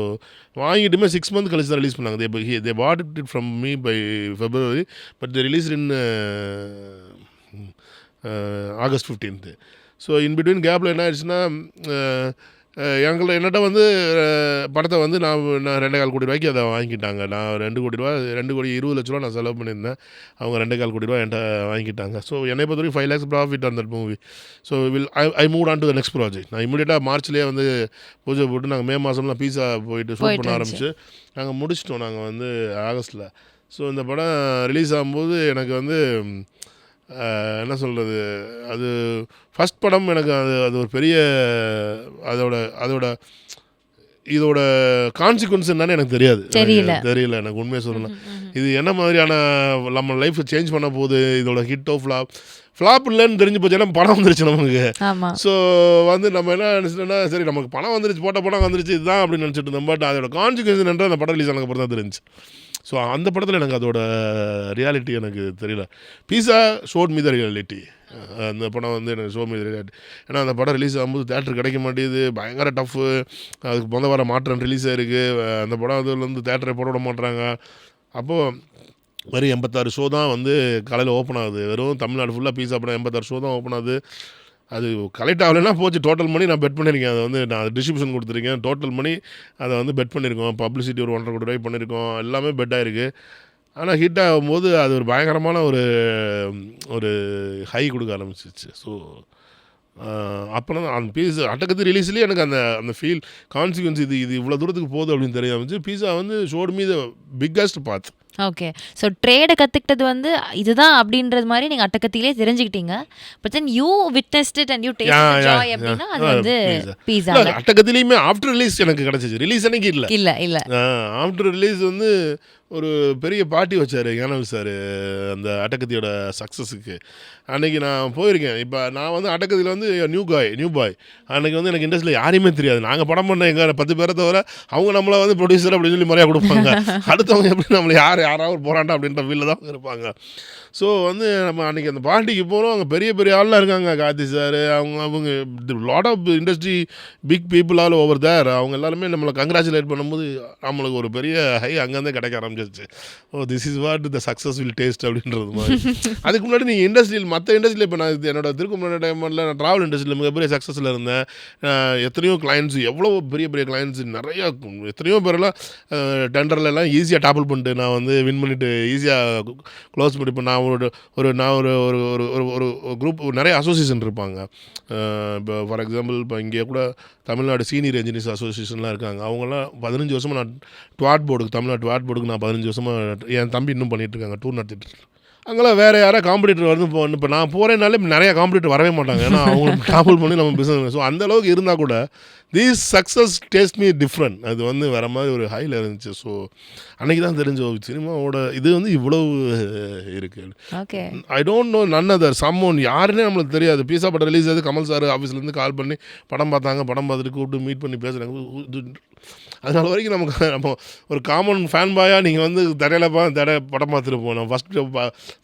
வாங்கிட்டுமே 6 மந்த் கழிச்சு தான் ரிலீஸ் பண்ணாங்க. They bought it from me by February, but they release in August 15th. So in between கேப்பில் என்ன ஆயிடுச்சுன்னா, என்னட்ட வந்து படத்தை வந்து நான் 2.25 கோடி ரூபாய்க்கு அதை வாங்கிக்கிட்டாங்க. நான் 2 கோடி 20 லட்ச ரூபா நான் செலவு பண்ணியிருந்தேன். அவங்க 2.25 கோடி ரூபா என்கிட்ட வாங்கிக்கிட்டாங்க. ஸோ என்னை பொறுத்த வரைக்கும் 5 lakhs profit on that movie. So I move on to the next project. நான் இமீடியட்டாக மார்ச்லேயே வந்து பூஜை போட்டு நாங்கள் மே மாதம்லாம் பீஸா போயிட்டு ஷூட் பண்ண ஆரம்பிச்சு நாங்கள் முடிச்சிட்டோம். நாங்கள் வந்து ஆகஸ்ட்டில். ஸோ இந்த படம் ரிலீஸ் ஆகும்போது எனக்கு வந்து என்ன சொல்கிறது, அது ஃபஸ்ட் படம் எனக்கு. அது ஒரு பெரிய இதோட கான்சிக்வன்ஸ் என்னன்னு எனக்கு தெரியல எனக்கு உண்மையை சொல்லணும். இது என்ன மாதிரியான நம்ம லைஃப்பை சேஞ்ச் பண்ண போகுது, இதோட ஹிட்டோ ஃப்ளாப் இல்லைன்னு தெரிஞ்சு போச்சுன்னா படம் வந்துருச்சு நமக்கு. ஸோ வந்து நம்ம என்ன நினச்சிட்டோன்னா, சரி நமக்கு படம் வந்துருச்சு, போட்ட படம் வந்துருச்சு இதுதான் அப்படின்னு நினச்சிட்டு இருந்தோம். பட் அதோட கான்சிக்வன்ஸ் என்னன்ற அந்த படம் ரிலீஸ் ஆனதுக்கு அப்புறம் தான் தெரிஞ்சு. ஸோ அந்த படத்தில் எனக்கு அதோட ரியாலிட்டி எனக்கு தெரியல. பீஸா ஷோட் மீ த ரியாலிட்டி. அந்த படம் வந்து எனக்கு ஷோ மீ த ரியாலிட்டி. ஏன்னா அந்த படம் ரிலீஸ் ஆகும்போது தேட்டர் கிடைக்க மாட்டேங்குது, பயங்கர டஃப்பு. அதுக்கு வர மாற்றம் ரிலீஸ் ஆகிருக்கு. அந்த படம் அதில் வந்து தேட்டரை போட விட மாட்டுறாங்க. அப்போது வெறும் 86 ஷோ தான் வந்து காலையில் ஓப்பன் ஆகுது. வெறும் தமிழ்நாடு ஃபுல்லாக பீஸா படம் 86 ஷோ தான் ஓப்பன் ஆகுது. அது கலெக்ட் ஆகலைன்னா போச்சு. டோட்டல் மணி நான் பெட் பண்ணியிருக்கேன். அதை வந்து நான் டிஸ்ட்ரிபியூஷன் கொடுத்துருக்கேன். டோட்டல் மணி அதை வந்து பெட் பண்ணியிருக்கோம். பப்ளிசிட்டி ஒரு 1.5 கோடி ரூபாய் பண்ணியிருக்கோம். எல்லாமே பெட் ஆகிருக்கு. ஆனால் ஹிட் ஆகும்போது அது ஒரு பயங்கரமான ஒரு ஹை கொடுக்க ஆரம்பிச்சிச்சு. ஸோ அப்புறம் அந்த பீஸா அட்டகத்தி ரிலீஸ்லேயே எனக்கு அந்த ஃபீல் கான்சிக்வன்ஸ் இது இவ்வளோ தூரத்துக்கு போகுது அப்படின்னு தெரிய ஆரம்பிச்சு. பீஸா வந்து showed me the biggest path. Okay. So ட்ரேடை கற்றுக்கிட்டது வந்து இதுதான் அப்படின்றது மாதிரி நீங்கள் அட்டகத்திலே தெரிஞ்சுக்கிட்டீங்க. But then you witnessed it and you taste joy அப்படின்னா அது வந்து பீஸா. அட்டகத்திலையுமே ஆஃப்டர் ரிலீஸ் எனக்கு கிடச்சிச்சு. ரிலீஸ் அன்னைக்கு இல்லை ஆஃப்டர் ரிலீஸ் வந்து ஒரு பெரிய பார்ட்டி வச்சார் ஞானவி சார் அந்த அட்டகத்தியோட சக்ஸஸுக்கு. அன்றைக்கி நான் போயிருக்கேன். இப்போ நான் வந்து அட்டகத்தியில் வந்து நியூ பாய் அன்றைக்கி வந்து எனக்கு இண்டஸ்ட்ரியில் யாரையுமே தெரியாது. நாங்கள் படம் பண்ண எங்கள் 10 பேரை தவிர அவங்க நம்மளை வந்து ப்ரொடியூசர் அப்படின்னு சொல்லி மரியாதை கொடுப்பாங்க. அடுத்தவங்க எப்படி நம்மளை யாராவது போகிறாண்டா அப்படின்ற ஃபீலில் தான் இருப்பாங்க. ஸோ வந்து நம்ம அன்றைக்கி அந்த பார்ட்டிக்கு போகிறோம். அங்கே பெரிய பெரிய ஆள்லாம் இருக்காங்க. கார்த்தி சார் அவங்க lot of industry big people all over there. அவங்க எல்லாருமே நம்மளை கங்க்ராச்சுலேட் பண்ணும்போது நம்மளுக்கு ஒரு பெரிய ஹை அங்கேருந்தே கிடைக்க ஆரம்பிச்சிருச்சு. Oh this is what the success will taste அப்படின்றது மாதிரி. அதுக்கு முன்னாடி நீங்கள் இண்டஸ்ட்ரியில் மற்ற இண்டஸ்ட்ரியில் இப்போ நான் என்னோட திருக்குமணி டைமில் நான் ட்ராவல் இண்டஸ்ட்ரியில் மிகப்பெரிய சக்ஸஸில் இருந்தேன். எத்தனையோ கிளைண்ட்ஸ் எவ்வளோ பெரிய பெரிய கிளைண்ட்ஸ் நிறையா எத்தனையோ பேரெல்லாம் டெண்டர்லலாம் ஈஸியாக டாப்பிள் பண்ணிட்டு நான் வந்து வின் பண்ணிவிட்டு ஈஸியாக க்ளோஸ் பண்ணி. இப்போ நான் ஒரு குரூப் நிறைய அசோசியேஷன் இருப்பாங்க. இப்போ ஃபார் எக்ஸாம்பிள் இப்போ இங்கே கூட தமிழ்நாடு சீனியர் என்ஜினியர்ஸ் அசோசியேஷன்லாம் இருக்காங்க. அவங்களாம் 15 வருஷமாக நான் ட்வாட் போர்டுக்கு தமிழ்நாடு ட்வாட் போர்டுக்கு நான் 15 வருஷமாக என் தம்பி இன்னும் பண்ணிகிட்ருக்காங்க. டூர் நடத்திட்டு அங்கெல்லாம் வேறு யாராவது காம்படிட்டர் வந்து இப்போ நான் போகிறேனாலே நிறைய காம்படிட்டர் வரவே மாட்டாங்க. ஏன்னா அவங்களுக்கு டாப்பிள் பண்ணி நம்ம பிஸ்னஸ். ஸோ அந்தளவுக்கு இருந்தால் கூட these success taste me different. அது வந்து வேறு மாதிரி ஒரு ஹையில் இருந்துச்சு. ஸோ அன்றைக்கி தான் தெரிஞ்சோம் சினிமாவோட இது வந்து இவ்வளவு இருக்குது. Okay. I don't know none other someone யாருன்னே நம்மளுக்கு தெரியாது. பீஸா படம் ரிலீஸ் ஆகுது. கமல் சார் ஆஃபீஸ்லேருந்து கால் பண்ணி படம் பார்த்தாங்க. படம் பார்த்துட்டு கூப்பிட்டு மீட் பண்ணி பேசுகிறாங்க. அதனால வரைக்கும் நம்ம ஒரு காமன் ஃபேன் பாயாக நீங்கள் வந்து தடையில் படம் பார்த்துருப்போம். நம்ம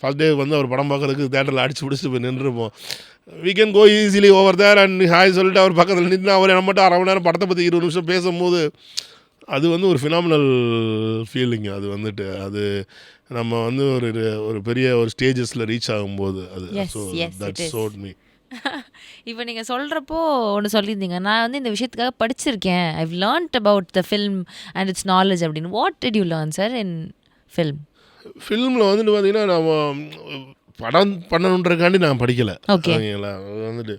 ஃபஸ்ட் டே வந்து அவர் படம் பார்க்குறதுக்கு தேட்டரில் அடிச்சு பிடிச்சிட்டு போய் நின்றுருப்போம். we can go easily over there and hi சொல்லிட்டு அவர் பக்கத்தில் நின்று அவர் நம்மகிட்ட அரை மணி நேரம் படத்தை பற்றி 20 நிமிஷம் பேசும்போது அது வந்து ஒரு ஃபினாமினல் ஃபீலிங். அது வந்துட்டு அது நம்ம வந்து ஒரு பெரிய ஒரு ஸ்டேஜஸில் ரீச் ஆகும்போது அது. So that's showed me. இப்போ நீங்கள் சொல்கிறப்போ ஒன்று சொல்லியிருந்தீங்க, நான் வந்து இந்த விஷயத்துக்காக படிச்சிருக்கேன். I've learned about the film and its knowledge அப்படின்னு. What did you learn sir in ஃபில்மில் வந்துட்டு பார்த்தீங்கன்னா நம்ம படம் பண்ணணுன்றக்காண்டி நான் படிக்கலை. ஓகேங்களா. அது வந்துட்டு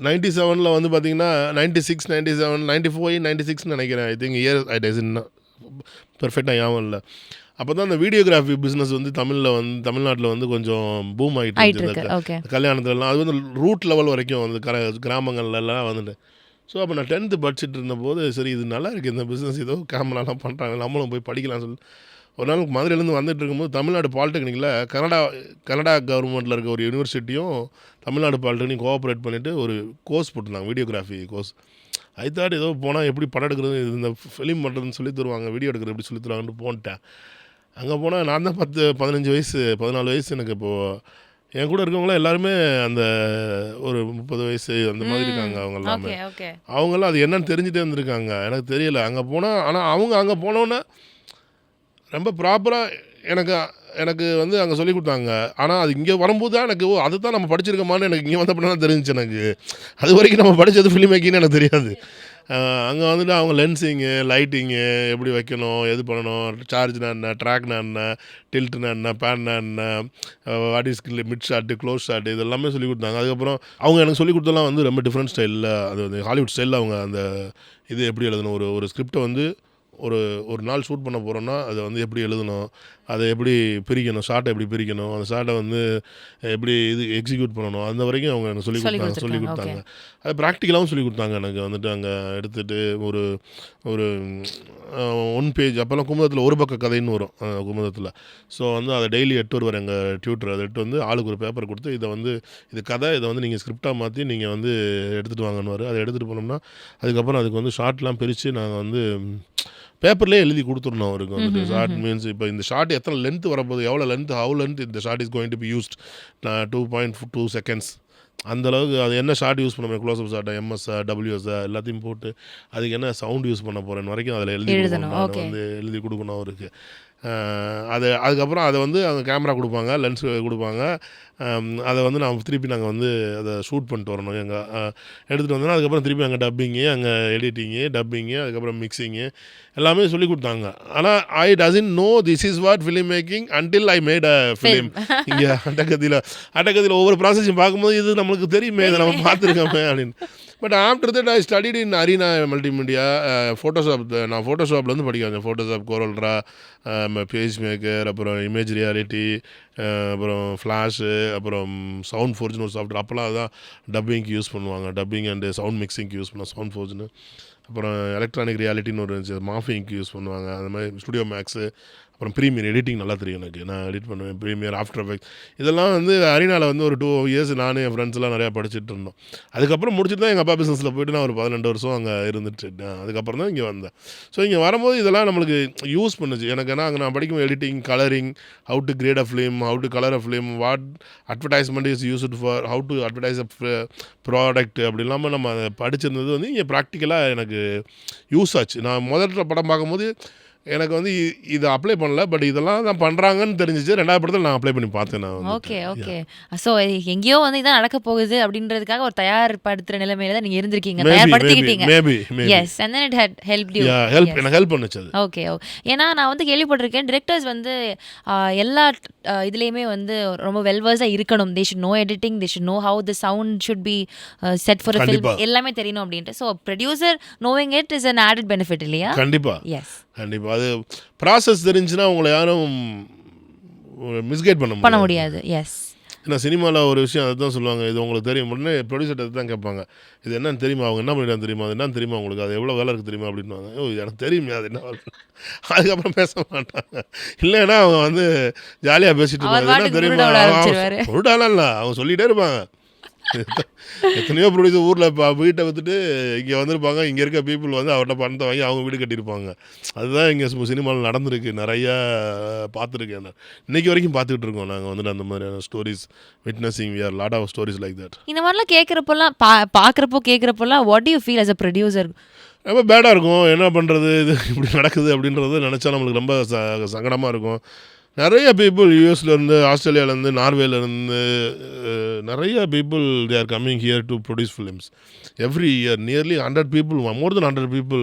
97 வந்து பார்த்தீங்கன்னா 96, 97, 94, 96 நினைக்கிறேன். I think year I doesn't பெர்ஃபெக்டாக ஞாபகம் இல்லை. அப்போ தான் அந்த வீடியோகிராஃபி பிஸ்னஸ் வந்து தமிழ்நாட்டில் வந்து கொஞ்சம் பூம் ஆகிட்டு இருந்துச்சு. கல்யாணத்துலலாம் அது வந்து ரூட் லெவல் வரைக்கும் வந்து கிராமங்கள்லாம் வந்துட்டு. ஸோ அப்போ நான் 10th படிச்சுட்டு இருந்தபோது சரி இது நல்லா இருக்குது இந்த பிஸ்னஸ், ஏதோ கேமராலாம் பண்ணுறாங்க, நம்மளும் போய் படிக்கலாம் சொல்லி ஒரு நாள் மதுரையிலேருந்து வந்துட்டு இருக்கும்போது தமிழ்நாடு பாலிடெக்னிக்கில் கனடா கவர்மெண்ட்டில் இருக்க ஒரு யூனிவர்சிட்டியும் தமிழ்நாடு பாலிடெக்னிக் கோஆப்ரேட் பண்ணிவிட்டு ஒரு கோர்ஸ் போட்டிருந்தாங்க, வீடியோகிராஃபி கோர்ஸ். ஐ தாட் ஏதோ போனால் எப்படி படம் எடுக்கிறது, இந்த ஃபிலிம் பண்ணுறதுன்னு சொல்லி தருவாங்க, வீடியோ எடுக்கிறது எப்படி சொல்லி தருவாங்கன்னு போன்ட்டேன். அங்கே போனால் நான் தான் 15 வயசு 14 வயசு எனக்கு. இப்போது என் கூட இருக்கவங்களாம் எல்லாருமே அந்த ஒரு 30 வயசு அந்த மாதிரி இருக்காங்க. அவங்க எல்லாமே அவங்களாம் அது என்னன்னு தெரிஞ்சுட்டே இருந்திருக்காங்க. எனக்கு தெரியலை அங்கே போனால். ஆனால் அவங்க அங்கே போனோன்னே ரொம்ப ப்ராப்பராக எனக்கு வந்து அங்கே சொல்லி கொடுத்தாங்க. ஆனால் அது இங்கே வரும்போது தான் எனக்கு அதை தான் நம்ம படிச்சிருக்கோமான்னு எனக்கு இங்கே வந்தப்போ தான் தெரிஞ்சிச்சு. எனக்கு அது வரைக்கும் நம்ம படித்தது ஃபிலிம் மேக்கிங்னு எனக்கு தெரியாது. அங்கே வந்துட்டு அவங்க லென்ஸிங்கு, லைட்டிங்கு எப்படி வைக்கணும், எது பண்ணணும், சார்ஜ்னா என்ன, ட்ராக்னா என்ன, டில்ட்னா என்ன, பேன்னா என்ன, what is mid shot, close shot, இது எல்லாமே சொல்லி கொடுத்தாங்க. அதுக்கப்புறம் அவங்க எனக்கு சொல்லி கொடுத்தலாம் வந்து ரொம்ப டிஃப்ரெண்ட் ஸ்டைலில், அது வந்து ஹாலிவுட் ஸ்டைலில் அவங்க அந்த இது எப்படி எழுதணும், ஒரு ஸ்கிரிப்டை வந்து ஒரு நாள் ஷூட் பண்ண போகிறோன்னா அதை வந்து எப்படி எழுதணும், அதை எப்படி பிரிக்கணும், ஷார்ட்டை எப்படி பிரிக்கணும், அந்த ஷார்ட்டை வந்து எப்படி இது எக்ஸிக்யூட் பண்ணணும், அந்த வரைக்கும் அவங்க எனக்கு சொல்லி கொடுத்தாங்க. அது ப்ராக்டிக்கலாகவும் சொல்லி கொடுத்தாங்க. எனக்கு வந்துட்டு அங்கே எடுத்துகிட்டு ஒரு 1 பேஜ் அப்போல்லாம் குமுதத்தில் ஒரு பக்க கதைன்னு வரும் குமுதத்தில். ஸோ வந்து அதை டெய்லி 8 வருவார் எங்கள் டியூட்டர். அதை 8 வந்து ஆளுக்கு ஒரு பேப்பர் கொடுத்து இதை வந்து இது கதை, இதை வந்து நீங்கள் ஸ்கிரிப்டாக மாற்றி நீங்கள் வந்து எடுத்துகிட்டு வாங்கன்னுவார். அதை எடுத்துகிட்டு போனோம்னா அதுக்கப்புறம் அதுக்கு வந்து ஷார்ட்லாம் பிரித்து நாங்கள் வந்து பேப்பர்லேயே எழுதி கொடுத்துருந்தோம் அவருக்கு வந்துட்டு. ஷார்ட் மீன்ஸ் இப்போ இந்த ஷார்ட் எத்தனை லென்த் வரப்போகுது, எவ்வளோ லென்த், ஹவு லென்த் இந்த short is going to be used, 2.2 seconds அந்தளவுக்கு அது என்ன ஷார்ட் யூஸ் பண்ண க்ளோஸ்அப் ஷார்ட்டா எம்எஸ்ஸா டபிள்யூஎஸ்ஸா எல்லாத்தையும் போட்டு அதுக்கு என்ன சவுண்ட் யூஸ் பண்ண போகிறேன்னு வரைக்கும் அதில் எழுதி கொடுக்கணும் அவருக்கு. அதுக்கப்புறம் அதை வந்து அவங்க கேமரா கொடுப்பாங்க, லென்ஸ் கொடுப்பாங்க. அதை வந்து திருப்பி நாங்கள் வந்து அதை ஷூட் பண்ணிட்டு வரணும். எடுத்துகிட்டு வந்தோன்னா அதுக்கப்புறம் திருப்பி அங்கே டப்பிங்கு, அங்கே எடிட்டிங்கு, டப்பிங்கு, அதுக்கப்புறம் மிக்சிங்கு எல்லாமே சொல்லி கொடுத்தாங்க. ஆனால் I doesn't know this is what film making until I made a film. இங்கே அட்டகதியில் ஒவ்வொரு ப்ராசஸையும் பார்க்கும்போது இது நம்மளுக்கு தெரியுமே, இதை நம்ம பார்த்துருக்கோமே அப்படின்னு. But after that I studied in arena multimedia Photoshop. நான் ஃபோட்டோஷாப்லேருந்து படிக்க வந்தேன். ஃபோட்டோஷாப், கோரல்ட்ரா, பேஜ் மேக்கர், அப்புறம் இமேஜ் ரியாலிட்டி, அப்புறம் ஃப்ளாஷு, அப்புறம் சவுண்ட் ஃபோர்ஜ்னு ஒரு சாஃப்ட்வேர். அப்போல்லாம் அதான் டப்பிங்க்கு யூஸ் பண்ணுவாங்க. டப்பிங் அண்டு சவுண்ட் மிக்சிங்க்கு யூஸ் பண்ணுவாங்க சவுண்ட் ஃபோர்ஜ்னு. அப்புறம் எலக்ட்ரானிக் ரியாலிட்டின்னு ஒரு இருந்துச்சு, மாஃபிங்க்கு யூஸ் பண்ணுவாங்க. அந்த மாதிரி ஸ்டுடியோ மேக்ஸு, அப்புறம் ப்ரீமியர் எடிட்டிங் நல்லா தெரியும் எனக்கு. நான் எடிட் பண்ணுவேன், ப்ரீமியர், ஆஃப்டர் எஃபெக்ட்ஸ். இதெல்லாம் வந்து அரீனாவில் வந்து ஒரு 2 years நான் என் ஃப்ரெண்ட்ஸ்லாம் நிறையா படிச்சுட்டு இருந்தோம். அதுக்கப்புறம் முடிச்சுட்டு தான் எங்கள் அப்பா பிஸ்னஸில் போய்ட்டு நான் ஒரு 12 வருஷம் அங்கே இருந்துட்டு அதுக்கப்புறம் தான் இங்கே வந்தேன். ஸோ இங்கே வரும்போது இதெல்லாம் நம்மளுக்கு யூஸ் பண்ணுச்சு எனக்கு. ஏன்னா அங்கே நான் படிக்கும் editing, colouring, how to grade a film, how to colour a film, what advertisement is used for, how to advertise a product, அப்படி இல்லாமல் நம்ம அதை படிச்சிருந்தது வந்து இங்கே ப்ராக்டிக்கலாக எனக்கு யூஸ் ஆச்சு. நான் முதல்ல படம் பார்க்கும்போது எனக்கு வந்து இதை அப்ளை பண்ணல, பட் இதெல்லாம் தான் பண்ணுறாங்கன்னு தெரிஞ்சிச்சு. 2வது படத்தில் நான் அப்ளை பண்ணி பார்த்தேன். நான் ஓகே. ஸோ எங்கேயோ வந்து இதான் நடக்க போகுது அப்படின்றதுக்காக ஒரு தயார்படுத்துகிற நிலைமையில தான் நீங்கள் இருந்திருக்கீங்க, தயார்படுத்திக்கிட்டீங்க. Yes, and then it had help you. எனக்கு ஹெல்ப் பண்ணுச்சு அது. ஓகே. ஏன்னா நான் வந்து கேள்விப்பட்டிருக்கேன் டிரெக்டர்ஸ் வந்து எல்லா இதுலேயுமே வந்து ரொம்ப வெல்வர்ஸாக இருக்கணும். They should know editing, they should know how the sound should be set for a film, எல்லாமே தெரியணும் அப்படின்ட்டு. So producer knowing it is an added benefit இல்லையா? கண்டிப்பாக. எஸ், கண்டிப்பாக. அது ப்ராசஸ் தெரிஞ்சுன்னா உங்களை யாரும் மிஸ்கைட் பண்ண முடியாது. எஸ், ஏன்னா சினிமாவில் ஒரு விஷயம் அதுதான் சொல்லுவாங்க, இது உங்களுக்கு தெரியும். உடனே ப்ரொடியூசர்கிட்ட தான் கேட்பாங்க, இது என்னன்னு தெரியுமா, அவங்க என்ன பண்ணிட்டாங்க தெரியுமா, அது என்னன்னு தெரியுமா உங்களுக்கு, அது எவ்வளோ வேலை இருக்குது தெரியுமா அப்படின்வாங்க. ஓ இது எனக்கு தெரியுமே, அது என்ன. அதுக்கப்புறம் பேச மாட்டாங்க. இல்லைன்னா அவங்க வந்து ஜாலியாக பேசிட்டு இருப்பாங்க, என்ன தெரியுமா, உருட்டாலாம் இல்லை, அவங்க சொல்லிகிட்டே இருப்பாங்க. எத்தனையோ ப்ரொடியூசர் ஊரில் இப்போ வீட்டை விற்றுட்டு இங்கே வந்திருப்பாங்க. இங்கே இருக்க பீப்புள் வந்து அவர்கிட்ட பணத்தை வாங்கி அவங்க வீடு கட்டியிருப்பாங்க. அதுதான் இங்கே சினிமாவில் நடந்திருக்கு, நிறையா பார்த்துருக்கேன் நான். இன்றைக்கி வரைக்கும் பார்த்துக்கிட்டு இருக்கோம் நாங்கள் வந்துட்டு அந்த மாதிரியான stories witnessing. We are lot of stories like that. இந்த மாதிரிலாம் கேட்குறப்பெல்லாம் கேட்குறப்பெல்லாம் what do you feel as a producer? ரொம்ப பேடாக இருக்கும். என்ன பண்ணுறது, இது இப்படி நடக்குது அப்படின்றது நினச்சா நம்மளுக்கு ரொம்ப சங்கடமாக இருக்கும். நிறைய பீப்புள் யூஎஸ்லேருந்து, ஆஸ்திரேலியாவிலேருந்து, நார்வேலேருந்து நிறைய people they are coming here to produce films every year. Nearly 100 people, more then 100 people,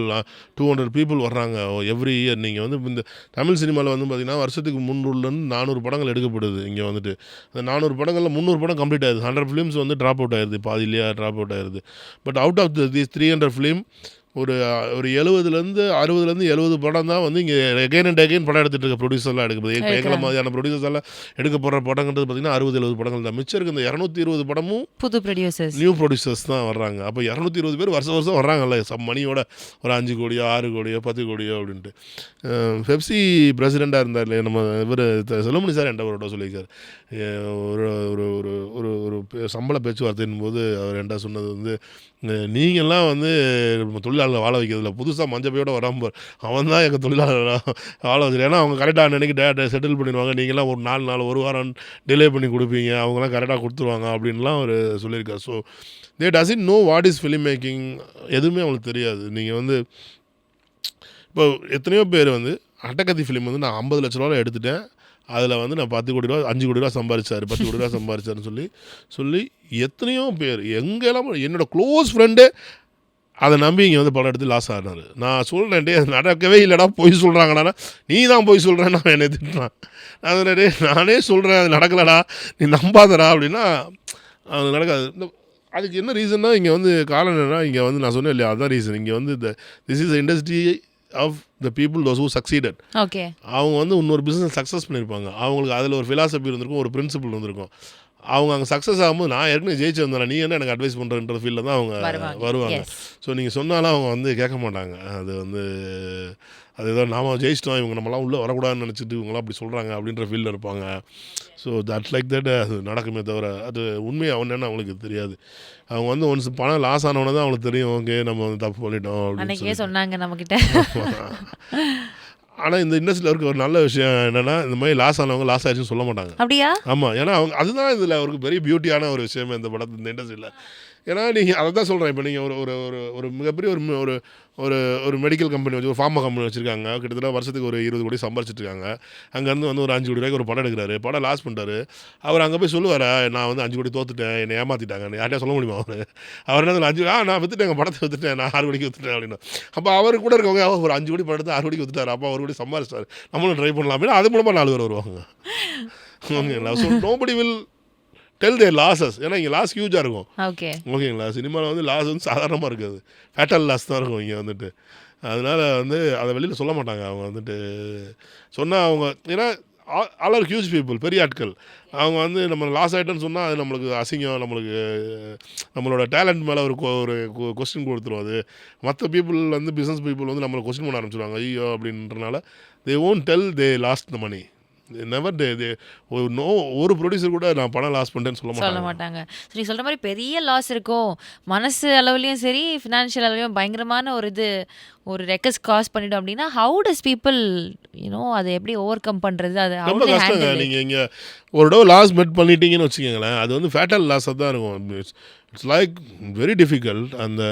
200 people வர்றாங்க எவ்ரி இயர். நீங்கள் வந்து இந்த தமிழ் சினிமாவில் வந்து பார்த்திங்கன்னா வருஷத்துக்கு 300 to 400 படங்கள் எடுக்கப்படுது. இங்கே வந்துட்டு அந்த 400 படங்களில் 300 படம் கம்ப்ளீட் ஆயிடுது. 100 ஃபிலிம்ஸ் வந்து ட்ராப் அவுட் ஆயிடுது, பாதியிலேயே ட்ராப் அவுட் ஆயிடுது. But out of these 300 film ஒரு 70 படம் தான் வந்து இங்கே எகைன் அண்ட் எகைன் படம் எடுத்துகிட்டு இருக்க ப்ரொடியூசர்லாம் எடுக்குது. எங்களை மாதிரியான ப்ரொடியூசர்லாம் எடுக்க போகிற படங்கிறது பார்த்திங்கன்னா 60-70 படங்கள் தான். மிச்சம் இருக்க இந்த 220 படமும் புது ப்ரொடியூசர்ஸ், நியூ ப்ரொடியூசர்ஸ் தான் வர்றாங்க. அப்போ 220 பேர் வருஷம் வர்றாங்கல்ல, மணியோட ஒரு 5 கோடியோ 6 கோடியோ 10 கோடியோ அப்படின்ட்டு. பெப்சி பிரசிடெண்ட்டாக இருந்தார் இல்லையா நம்ம இவர் செல்வமணி சார், என்கிட்ட சொல்லியிருக்கார். ஒரு ஒரு ஒரு ஒரு சம்பள பேச்சுவார்த்தையின் போது அவர் என்கிட்ட சொன்னது வந்து, நீங்கள்லாம் வந்து தொழிலாளர்களை வாழ வைக்கிறதுல புதுசாக மஞ்சப்பையோட வராமல் அவன் தான் எங்கள் தொழிலாளர் வாழ வச்சுரு. ஏன்னா அவங்க கரெக்டாக அன்றைக்கி செட்டில் பண்ணிடுவாங்க. நீங்கள்லாம் ஒரு 4 நாள் 1 வாரம் டிலே பண்ணி கொடுப்பீங்க, அவங்களாம் கரெக்டாக கொடுத்துருவாங்க அப்படின்லாம் அவர் சொல்லியிருக்கார். So they doesn't know what is film making. எதுவுமே அவங்களுக்கு தெரியாது. நீங்கள் வந்து இப்போ எத்தனையோ பேர் வந்து அட்டகத்தி ஃபிலிம் வந்து நான் 50 லட்ச ரூபா எடுத்துட்டேன், அதில் வந்து நான் 10 கோடி ரூபா 5 கோடி ரூபா சம்பாரிச்சார், 10 கோடி ரூபா சம்பாரிச்சாருன்னு சொல்லி எத்தனையோ பேர் எங்கெல்லாம் என்னோடய க்ளோஸ் ஃப்ரெண்டு அதை நம்பி இங்கே வந்து படம் எடுத்து லாஸ் ஆகினார். நான் சொல்கிறேன், அது நடக்கவே இல்லைடா, பொய் சொல்கிறாங்கடா, நீ தான் பொய் சொல்கிறேன், நான் என்னை திட்டுறான். அது நானே சொல்கிறேன் அது நடக்கலடா, நீ நம்பாதடா அப்படின்னா அது நடக்காது. அதுக்கு என்ன ரீசன்னா, இங்கே வந்து காரணம் என்னென்னா, இங்கே வந்து நான் சொன்னேன் இல்லையா, அதுதான் ரீசன். இங்கே வந்து this is industry of the people those who succeeded. Okay, அவங்க வந்து இன்னொரு பிஸ்னஸ் சக்ஸஸ் பண்ணியிருப்பாங்க. அவங்களுக்கு அதில் ஒரு ஃபிலாசபி இருந்திருக்கும், ஒரு பிரின்சிபல் இருந்திருக்கும். அவங்க அங்கே சக்ஸஸ் ஆகும்போது நான் ஏற்கனவே ஜெயிச்சு வந்தேன், நீ என்ன எனக்கு அட்வைஸ் பண்ணுறன்ற ஃபீல்டில் தான் அவங்க வருவாங்க. ஸோ நீங்கள் சொன்னாலும் அவங்க வந்து கேட்க மாட்டாங்க. அது வந்து அதுதான் நாம ஜெயிச்சிட்டோம், இவங்க நம்மளாம் உள்ளே வரக்கூடாதுன்னு நினச்சிட்டு இவங்களாம் அப்படி சொல்கிறாங்க அப்படின்ற ஃபீல்டில் இருப்பாங்க. ஸோ தட் லைக் தட் அது நடக்குமே தவிர அது உண்மையை அவனேன்னு அவங்களுக்கு தெரியாது. அவங்க வந்து ஒன்ஸ் பணம் லாஸ் ஆனவனே தான் அவங்களுக்கு தெரியும், ஓகே நம்ம வந்து தப்பு பண்ணிட்டோம் அப்படின்னு சொன்னாங்க நம்மக்கிட்ட. ஆனால் இந்த இண்டஸ்ட்ரியில் இருக்க ஒரு நல்ல விஷயம் என்னென்னா இந்த மாதிரி லாஸ் ஆனவங்க லாஸ் ஆயிடுச்சுன்னு சொல்ல மாட்டாங்க. அப்படியா? ஆமாம், ஏன்னா அவங்க அதுதான் இதில் அவருக்கு பெரிய பியூட்டியான ஒரு விஷயமே இந்த படத்து இந்த இண்டஸ்ட்ரியில். ஏன்னா நீங்கள் அதை தான் சொல்கிறேன். இப்போ நீங்கள் ஒரு ஒரு ஒரு ஒரு மிகப்பெரிய ஒரு ஒரு ஒரு ஒரு மெடிக்கல் கம்பெனி வச்சு ஒரு ஃபார்மா கம்பெனி வச்சுருக்காங்க. கிட்டத்தட்ட வருஷத்துக்கு ஒரு 20 கோடி சம்பாரிச்சிட்ருக்காங்க. அங்கேருந்து வந்து ஒரு 5 கோடி ரூபாய்க்கு ஒரு படம் எடுக்கிறாரு. படம் லாஸ் பண்ணிட்டாரு. அவர் அங்கே போய் சொல்லுவார், நான் வந்து 5 கோடி தோத்துட்டேன், என்னை ஏமாற்றிட்டாங்க. யார்ட்டையா சொல்ல முடியுமா அவர் என்ன 5 நான் விற்றுட்டேன், படத்தை விற்றுட்டேன், நான் 6 கோடிக்கு விற்றுட்டேன் அப்படின்னு. அப்போ அவர் கூட இருக்கவங்க ஒரு 5 கோடி படத்தை 6 கோடிக்கு விற்றுட்டாரு, அப்போ 1 கோடி சம்பாரிச்சிட்டாரு, நம்மளும் ட்ரை பண்ணலாம் அப்படின்னு அது மூலமாக 4 பேர் வருவாங்க. ஓகேங்களா? So nobody will tell their losses. ஏன்னா இங்கே லாஸ் ஹியூஜாக இருக்கும். ஓகே, ஓகேங்களா? சினிமாவில் வந்து லாஸ் வந்து சாதாரணமாக இருக்காது, ஃபேட்டல் லாஸ் தான் இருக்கும் இங்கே வந்துட்டு. அதனால் வந்து அதை வெளியில் சொல்ல மாட்டாங்க. அவங்க வந்துட்டு சொன்னால் அவங்க ஏன்னா ஆல் ஆர் ஹியூஜ் பீப்புள், பெரிய ஆட்கள். அவங்க வந்து நம்ம லாஸ் ஆகிட்டோன்னு சொன்னால் அது நம்மளுக்கு அசிங்கம், நம்மளுக்கு நம்மளோட டேலண்ட் மேலே ஒரு கொஸ்டின் கொடுத்துரும். அது மற்ற பீப்புள் வந்து பிஸ்னஸ் பீப்புள் வந்து நம்மளை கொஸ்டின் பண்ண ஆரம்பிச்சிடுவாங்க ஐயோ அப்படின்றனால. They won't tell they lost the money. Never ஒரு ப்ரொடியூசர் கூட நான் பணம் லாஸ் பண்ணிட்டேன்னு சொல்ல மாட்டாங்க. நீ சொல்ற மாதிரி பெரிய லாஸ் இருக்கும், மனசு அளவுலையும் சரி ஃபினான்ஷியல் அளவுலையும் பயங்கரமான ஒரு ரெக்கஸ் காஸ் பண்ணிட்டோம் அப்படின்னா ஹவு டஸ் பீப்புள் அதை எப்படி ஓவர் கம் பண்ணுறது? அது ரொம்ப கஷ்டங்க. நீங்கள் இங்கே ஒரு தடவை லாஸ் பெட் பண்ணிட்டீங்கன்னு வச்சுக்கோங்களேன், அது வந்து ஃபேட்டல் லாஸாக தான் இருக்கும். It's like very difficult. அந்த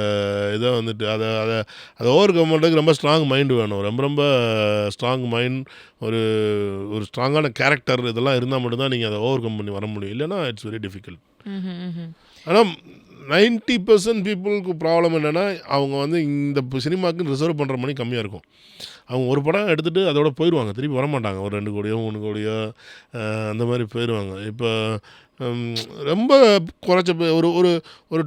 இதை வந்துட்டு அதை ஓவர் கம் பண்ணுறதுக்கு ரொம்ப ஸ்ட்ராங் மைண்டு வேணும். ரொம்ப ஸ்ட்ராங் மைண்ட், ஒரு ஸ்ட்ராங்கான கேரக்டர், இதெல்லாம் இருந்தால் மட்டும்தான் நீங்கள் அதை ஓவர் கம் பண்ணி வர முடியும். இல்லைன்னா இட்ஸ் வெரி டிஃபிகல்ட். ஆனால் 90% பீப்புளுக்கு ப்ராப்ளம் என்னென்னா அவங்க வந்து இந்த சினிமாவுக்கு ரிசர்வ் பண்ணுற மணி கம்மியாக இருக்கும். அவங்க ஒரு படம் எடுத்துகிட்டு அதோட போயிடுவாங்க, திருப்பி வரமாட்டாங்க. ஒரு 2 கோடியோ 3 கோடியோ அந்த மாதிரி போயிடுவாங்க. இப்போ ரொம்ப குறைச்ச ஒரு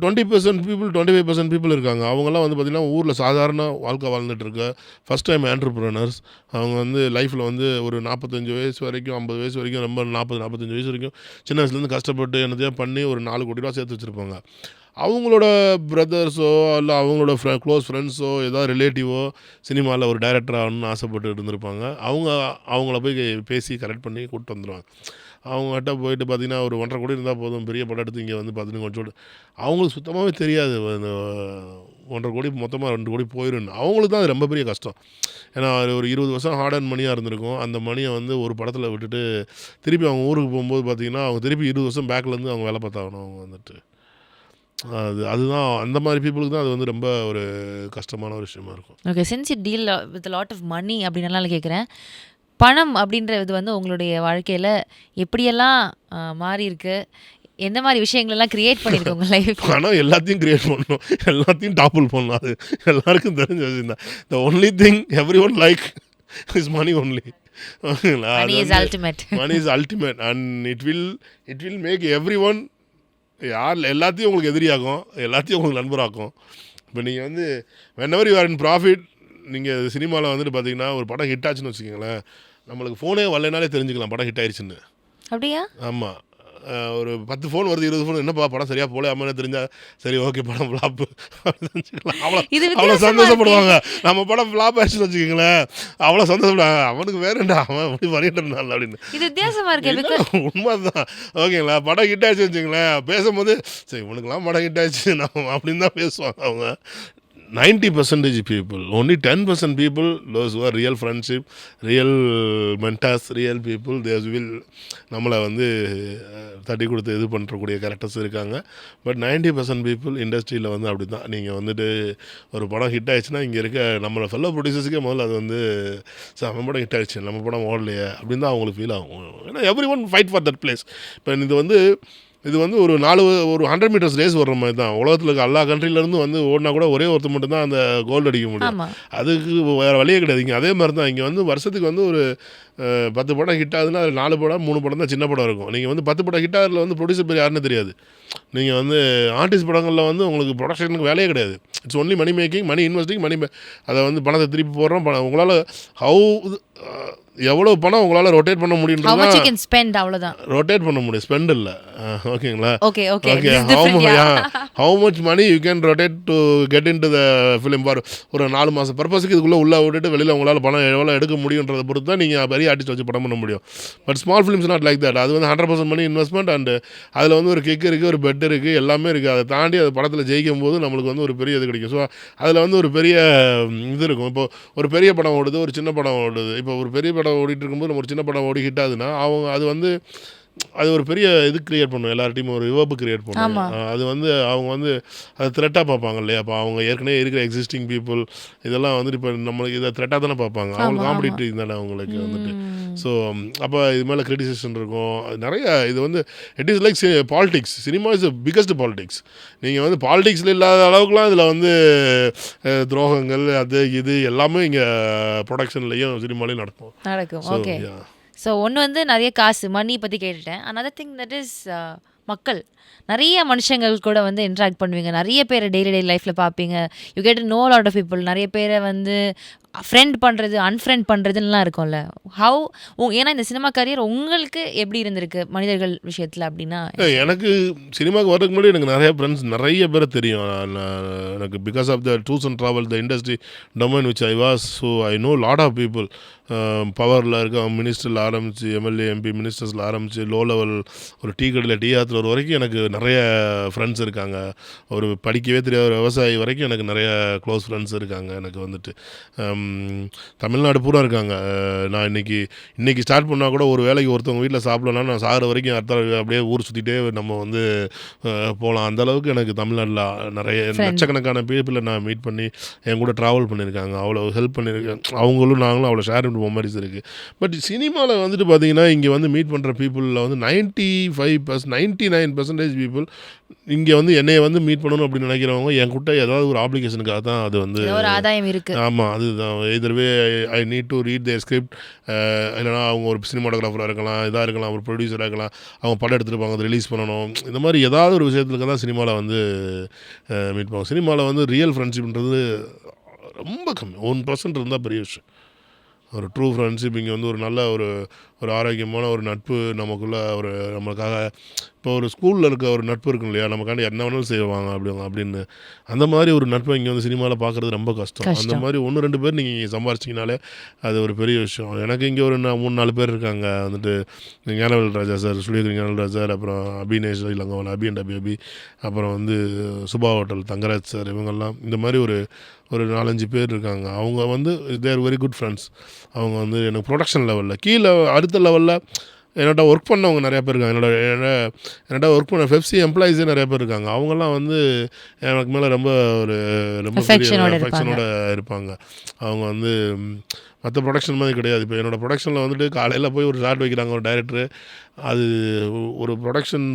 20% பீப்புள் 25% பீப்புள் இருக்காங்க. அவங்கெல்லாம் வந்து பார்த்திங்கன்னா ஊரில் சாதாரண வாழ்க்கை வாழ்ந்துட்டு இருக்க ஃபஸ்ட் டைம் ஆண்டர்ப்ரனர்ஸ். அவங்க வந்து லைஃப்பில் வந்து ஒரு 45 வயசு வரைக்கும் 50 வயசு வரைக்கும் ரொம்ப 40-45 வயசு வரைக்கும் சின்ன வயசுலேருந்து கஷ்டப்பட்டு என்னதையோ பண்ணி ஒரு 4 கோடி ரூபா சேர்த்து வச்சுருப்பாங்க. அவங்களோட பிரதர்ஸோ இல்லை அவங்களோட க்ளோஸ் ஃப்ரெண்ட்ஸோ ஏதாவது ரிலேட்டிவோ சினிமாவில் ஒரு டைரக்டர் ஆகணும்னு ஆசைப்பட்டு இருந்திருப்பாங்க. அவங்கள போய் பேசி கரெக்ட் பண்ணி கூப்பிட்டு வந்துடுவாங்க. அவங்ககிட்ட போயிட்டு பார்த்திங்கன்னா ஒரு 1.5 கோடி இருந்தால் போதும், பெரிய படம் எடுத்து இங்கே வந்து பார்த்திங்கன்னா கொஞ்சம் அவங்களுக்கு சுத்தமாகவே தெரியாது இந்த 1.5 கோடி மொத்தமாக 2 கோடி போயிடும். அவங்களுக்கு தான் அது ரொம்ப பெரிய கஷ்டம். ஏன்னா ஒரு 20 வருஷம் ஹார்ட் அண்ட் மணியாக இருந்திருக்கும். அந்த மணியை வந்து ஒரு படத்தில் விட்டுட்டு திருப்பி அவங்க ஊருக்கு போகும்போது பார்த்திங்கன்னா அவங்க திருப்பி 20 வருஷம் பேக்லேருந்து அவங்க வேலை பார்த்தாகணும். அவங்க வந்துட்டு அதுதான் அந்த மாதிரி பீப்புளுக்கு தான் அது வந்து ரொம்ப ஒரு கஷ்டமான ஒரு விஷயமா இருக்கும். Okay, since you deal with lot of money அப்படின்னால கேட்குறேன், பணம் அப்படின்ற இது வந்து உங்களுடைய வாழ்க்கையில் எப்படியெல்லாம் மாறி இருக்கு, எந்த மாதிரி விஷயங்களெல்லாம் கிரியேட் பண்ணியிருக்கு உங்கள் லைஃப்? பணம் எல்லாத்தையும் கிரியேட் பண்ணணும், எல்லாத்தையும் டாப்பிள் பண்ணணும். அது எல்லாருக்கும் தெரிஞ்ச விஷயம் தான். The only thing everyone like is money only. Money is ultimate. Money is ultimate and it will make everyone எல்லாத்தையும் உங்களுக்கு எதிரியாகும், எல்லாத்தையும் உங்களுக்கு நண்பராக்கும். இப்போ நீங்கள் வந்து whenever you are in profit, நீங்கள் சினிமாவில் வந்துட்டு பார்த்தீங்கன்னா ஒரு படம் ஹிட் ஆச்சுன்னு வச்சுக்கோங்களேன், நம்மளுக்கு ஃபோனே வரலைனாலே தெரிஞ்சுக்கலாம் படம் ஹிட் ஆயிடுச்சுன்னு. அப்படியா? ஆமாம். ஒரு 10 ஃபோன் வருது, 20 ஃபோன், என்னப்பா படம் சரியாக போல அம்மா தெரிஞ்சால் சரி ஓகே படம் ஃப்ளாப்பு தெரிஞ்சுக்கலாம். அவ்வளோ சந்தோஷப்படுவாங்க. நம்ம படம் ஃப்ளாப் ஆயிடுச்சுன்னு வச்சுக்கோங்களேன், அவ்வளோ சந்தோஷப்படுவாங்க. அவனுக்கு வேறண்டா அவன் அப்படி பண்ணிட்டு அப்படின்னு. இது வித்தியாசமாக இருக்கு. உண்மைதான். ஓகேங்களா? படம் ஹிட் ஆயிடுச்சு வச்சுங்களேன், பேசும்போது சரி உனக்குலாம் படம் ஹிட் ஆயிடுச்சு நம்ம அப்படின்னு தான் பேசுவாங்க. அவங்க 90% people, only 10% people, those who are real friendship, real mentors, real people, they will நம்மளை வந்து தட்டி கொடுத்து இது பண்ணுறக்கூடிய கேரக்டர்ஸ் இருக்காங்க. பட் 90% people இண்டஸ்ட்ரியில் வந்து அப்படி தான். நீங்கள் வந்துட்டு ஒரு படம் ஹிட் ஆயிடுச்சுன்னா இங்கே இருக்க நம்மளோட ஃபெல்லோ ப்ரொடியூசர்ஸுக்கே முதல்ல அது வந்து சார் நம்ம படம் ஹிட் ஆயிடுச்சு, நம்ம படம் ஓடலையே அப்படின்னு தான் அவங்களுக்கு ஃபீல் ஆகும். ஏன்னா every one fight for that place. இப்போ இது வந்து ஒரு 100 மீட்டர்ஸ் ரேஸ் வர்ற மாதிரி தான். உலகத்தில் இருக்க எல்லா கண்ட்ரிலேருந்து வந்து ஓடினா கூட ஒரே ஒருத்தர் மட்டும் தான் அந்த கோல்டு அடிக்க முடியும். அதுக்கு வேறு வழியே கிடையாது. இங்கே அதே மாதிரி தான். இங்கே வந்து வருஷத்துக்கு வந்து ஒரு 10 படம் ஹிட் ஆகுதுன்னா அது 4 படம் 3 படம் தான் சின்ன படம் இருக்கும். நீங்கள் வந்து 10 படம் ஹிட் ஆகிறதுல வந்து ப்ரொடியூசர் பேர் யாருன்னு தெரியாது. நீங்கள் வந்து ஆர்டிஸ்ட் படங்களில் வந்து உங்களுக்கு ப்ரொடக்ஷனுக்கு வேலையே கிடையாது. It's only money making, money investing, அதை வந்து பணத்தை திருப்பி போடுறோம். உங்களால் ஹவு எவ்வளோ பணம் உங்களால் ரொட்டேட் பண்ண how much you முடியுன்றது can spend அவ்வளவுதான். ரொட்டேட் பண்ண முடியும், ஸ்பெண்ட் இல்லை. ஓகேங்களா? Okay okay okay, how much money you can rotate to get into the film ஃபார் ஒரு 4 மாதம் பர்பஸுக்கு இதுக்குள்ளே உள்ளே விட்டுட்டு வெளியில் உங்களால் பணம் எவ்வளோ எடுக்க முடியுன்றதை பொறுத்து தான் நீங்கள் பெரிய ஆர்டிஸ்ட் வச்சு படம் பண்ண முடியும். But small films not like that. அது வந்து 100% மணி இன்வெஸ்ட்மெண்ட் அண்ட் அதில் வந்து ஒரு கிக் இருக்குது, ஒரு பெட் இருக்குது, எல்லாமே இருக்குது. அதை தாண்டி அது படத்தில் ஜெயிக்கும் போது நம்மளுக்கு வந்து ஒரு பெரிய இது கிடைக்கும். ஸோ அதில் வந்து ஒரு பெரிய இது இருக்கும். இப்போ ஒரு பெரிய படம் ஓடுது, ஒரு சின்ன படம் ஓடுது. இப்போ ஒரு பெரிய படம் ஓடிட்டு இருக்கும்போது நம்ம ஒரு சின்ன படம் ஓடி ஹிட் ஆகுதுன்னா அவங்க அது வந்து அது ஒரு பெரிய இது கிரியேட் பண்ணும், எல்லார்ட்டையும் ஒரு விவப்பு கிரியேட் பண்ணும். அது வந்து அவங்க வந்து அதை த்ரெட்டாக பார்ப்பாங்க இல்லையா? அப்போ அவங்க ஏற்கனவே இருக்கிற எக்ஸிஸ்டிங் பீப்புள் இதெல்லாம் வந்துட்டு இப்போ நம்மளுக்கு இதை த்ரெட்டாக தானே பார்ப்பாங்க. அவங்களுக்கு காம்படிட்டிவ் தானே அவங்களுக்கு வந்துட்டு. ஸோ அப்போ இது மேலே கிரிட்டிசிசேஷன் இருக்கும். அது நிறைய இது வந்து it is like politics. Cinema is biggest politics. நீங்கள் வந்து பாலிடிக்ஸில் இல்லாத அளவுக்குலாம் இதில் வந்து துரோகங்கள் அது இது எல்லாமே இங்கே ப்ரொடக்ஷன்லேயும் சினிமாலேயும் நடக்கும். ஓகே. ஸோ ஒன்று வந்து நிறைய காசு மணி பற்றி கேட்டுட்டேன். another thing that is மக்கள் நிறைய மனுஷங்கள் கூட வந்து இன்ட்ராக்ட் பண்ணுவீங்க, நிறைய பேரை டெய்லி லைஃப்பில் பார்ப்பீங்க. You get to know lot of people. நிறைய பேரை வந்து ஃப்ரெண்ட் பண்ணுறது அன்ஃப்ரெண்ட் பண்ணுறதுலாம் இருக்கும்ல. ஏன்னா இந்த சினிமா கரியர் உங்களுக்கு எப்படி இருந்திருக்கு மனிதர்கள் விஷயத்தில் அப்படின்னா? எனக்கு சினிமாவுக்கு வரதுக்கு முன்னாடி எனக்கு நிறைய ஃப்ரெண்ட்ஸ் நிறைய பேரை தெரியும். எனக்கு because of the tours and travel the industry domain which I was, so I know lot of people. பவரில் இருக்க மினிஸ்டரில் ஆரம்பித்து எம்எல்ஏ எம்பி மினிஸ்டர்ஸில் ஆரம்பித்து லோ லெவல் ஒரு டீ கடையில் டீ ஆற்றுற வரைக்கும் எனக்கு நிறைய ஃப்ரெண்ட்ஸ் இருக்காங்க. ஒரு படிக்கவே தெரியாத ஒரு விவசாயி வரைக்கும் எனக்கு நிறைய க்ளோஸ் ஃப்ரெண்ட்ஸ் இருக்காங்க. எனக்கு வந்துட்டு தமிழ்நாடு பூரா இருக்காங்க. நான் இன்றைக்கி ஸ்டார்ட் பண்ணால் கூட ஒரு வேலைக்கு ஒருத்தவங்க வீட்டில் சாப்பிடலன்னா நான் சாகிற வரைக்கும் அடுத்த அப்படியே ஊர் சுற்றிட்டே நம்ம வந்து போகலாம். அந்தளவுக்கு எனக்கு தமிழ்நாட்டில் நிறைய லட்சக்கணக்கான பீப்புளை நான் மீட் பண்ணி என் கூட ட்ராவல் பண்ணியிருக்காங்க. அவ்வளோ ஹெல்ப் பண்ணியிருக்கேன். அவங்களும் நாங்களும் அவ்வளோ ஷேர் பண்ணுற மெமரிஸ் இருக்குது. பட் சினிமாவில் வந்துட்டு பார்த்தீங்கன்னா இங்கே வந்து மீட் பண்ணுற பீப்புளில் வந்து 99% பீப்புள் இங்கே வந்து என்னையை வந்து மீட் பண்ணணும் அப்படின்னு நினைக்கிறவங்க என் கிட்ட ஏதாவது ஒரு ஆப்ளிகேஷனுக்காக தான் அது வந்து ஒரு ஆதாயம் இருக்குது. ஆமாம், அதுதான் either way I need to read their script. இல்லைனா அவங்க ஒரு சினிமாட்டோகிராஃபராக இருக்கலாம், இதாக இருக்கலாம், ஒரு ப்ரொடியூசராக இருக்கலாம், அவங்க படம் எடுத்துருப்பாங்க, அதை ரிலீஸ் பண்ணணும். இந்த மாதிரி ஏதாவது ஒரு விஷயத்துக்கு தான் சினிமாவில் வந்து மீட் பண்ணுவாங்க. சினிமாவில் வந்து ரியல் ஃப்ரெண்ட்ஷிப்ன்றது ரொம்ப கம்மி. 1% இருந்தால் பெரிய விஷயம். ஒரு ட்ரூ ஃப்ரெண்ட்ஷிப் இங்கே வந்து ஒரு நல்ல ஒரு ஆரோக்கியமான ஒரு நட்பு நமக்குள்ளே ஒரு நம்மளுக்காக இப்போ ஒரு ஸ்கூலில் இருக்க ஒரு நட்பு இருக்கும் இல்லையா, நமக்காண்டி என்ன வேணாலும் செய்வாங்க அப்படின்னு. அந்த மாதிரி ஒரு நட்பை இங்கே வந்து சினிமாவில் பார்க்குறது ரொம்ப கஷ்டம். அந்த மாதிரி 1-2 பேர் நீங்கள் சம்பாரிச்சிங்கனாலே அது ஒரு பெரிய விஷயம். எனக்கு இங்கே ஒரு 3-4 பேர் இருக்காங்க. வந்துட்டு ஞானவேல் ராஜா சார், ஸ்டுடியோ ஞானவேல் ராஜா சார், அப்புறம் அபினேஷ் இளங்கவன், அபி அண்ட் அபி அப்புறம் வந்து சுபா ஹோட்டல் தங்கராஜ் சார், இவங்கெல்லாம் இந்த மாதிரி ஒரு 4-5 பேர் இருக்காங்க. அவங்க வந்து தேர் வெரி குட் ஃப்ரெண்ட்ஸ். அவங்க வந்து எனக்கு ப்ரொடக்ஷன் லெவலில் கீழே அடுத்த லெவலில் என்னோட ஒர்க் பண்ணவங்க நிறையா பேர் இருக்காங்க. என்னோட ஒர்க் பண்ண ஃபெப்சி எம்ப்ளாயீஸே நிறையா பேர் இருக்காங்க. அவங்கெல்லாம் வந்து எனக்கு மேலே ரொம்ப அஃபெக்ஷனோட இருப்பாங்க. அவங்க வந்து மற்ற ப்ரொடக்ஷன் மாதிரி கிடையாது. இப்போ என்னோடய ப்ரொடக்ஷனில் வந்துட்டு காலையில் போய் ஒரு ஷாட் வைக்கிறாங்க ஒரு டைரக்டரு. அது ஒரு ப்ரொடக்ஷன்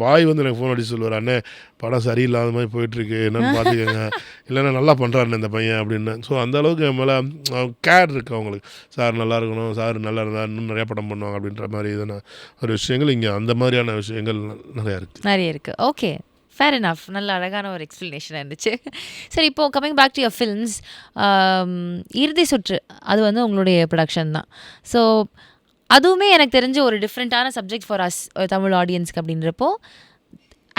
பாய் வந்து எனக்கு ஃபோன் அடிச்சு சொல்லுவார், அண்ணே படம் சரியில்லாத மாதிரி போயிட்டுருக்கு, என்னென்னு பார்த்துக்கோங்க, இல்லைன்னா நல்லா பண்ணுறாருண்ணே இந்த பையன் அப்படின்னு. ஸோ அந்தளவுக்கு என் மேலே கேர் இருக்குது அவங்களுக்கு. சார் நல்லா இருக்கணும், சார் நல்லா இருந்தால் இன்னும் நிறையா படம் பண்ணுவாங்க அப்படின்ற மாதிரி இதான ஒரு விஷயங்கள் இங்கே அந்த மாதிரியான விஷயங்கள் நிறையா இருக்குது. Okay, fair enough. நல்ல அழகான ஒரு எக்ஸ்ப்ளனேஷனாக இருந்துச்சு. சரி, இப்போது coming back to your films, இறுதி சுற்று அது வந்து உங்களுடைய ப்ரொடக்ஷன் தான். ஸோ அதுவுமே எனக்கு தெரிஞ்ச ஒரு டிஃப்ரெண்ட்டான சப்ஜெக்ட் ஃபார் அஸ் தமிழ் ஆடியன்ஸ்க்கு அப்படின்றப்போ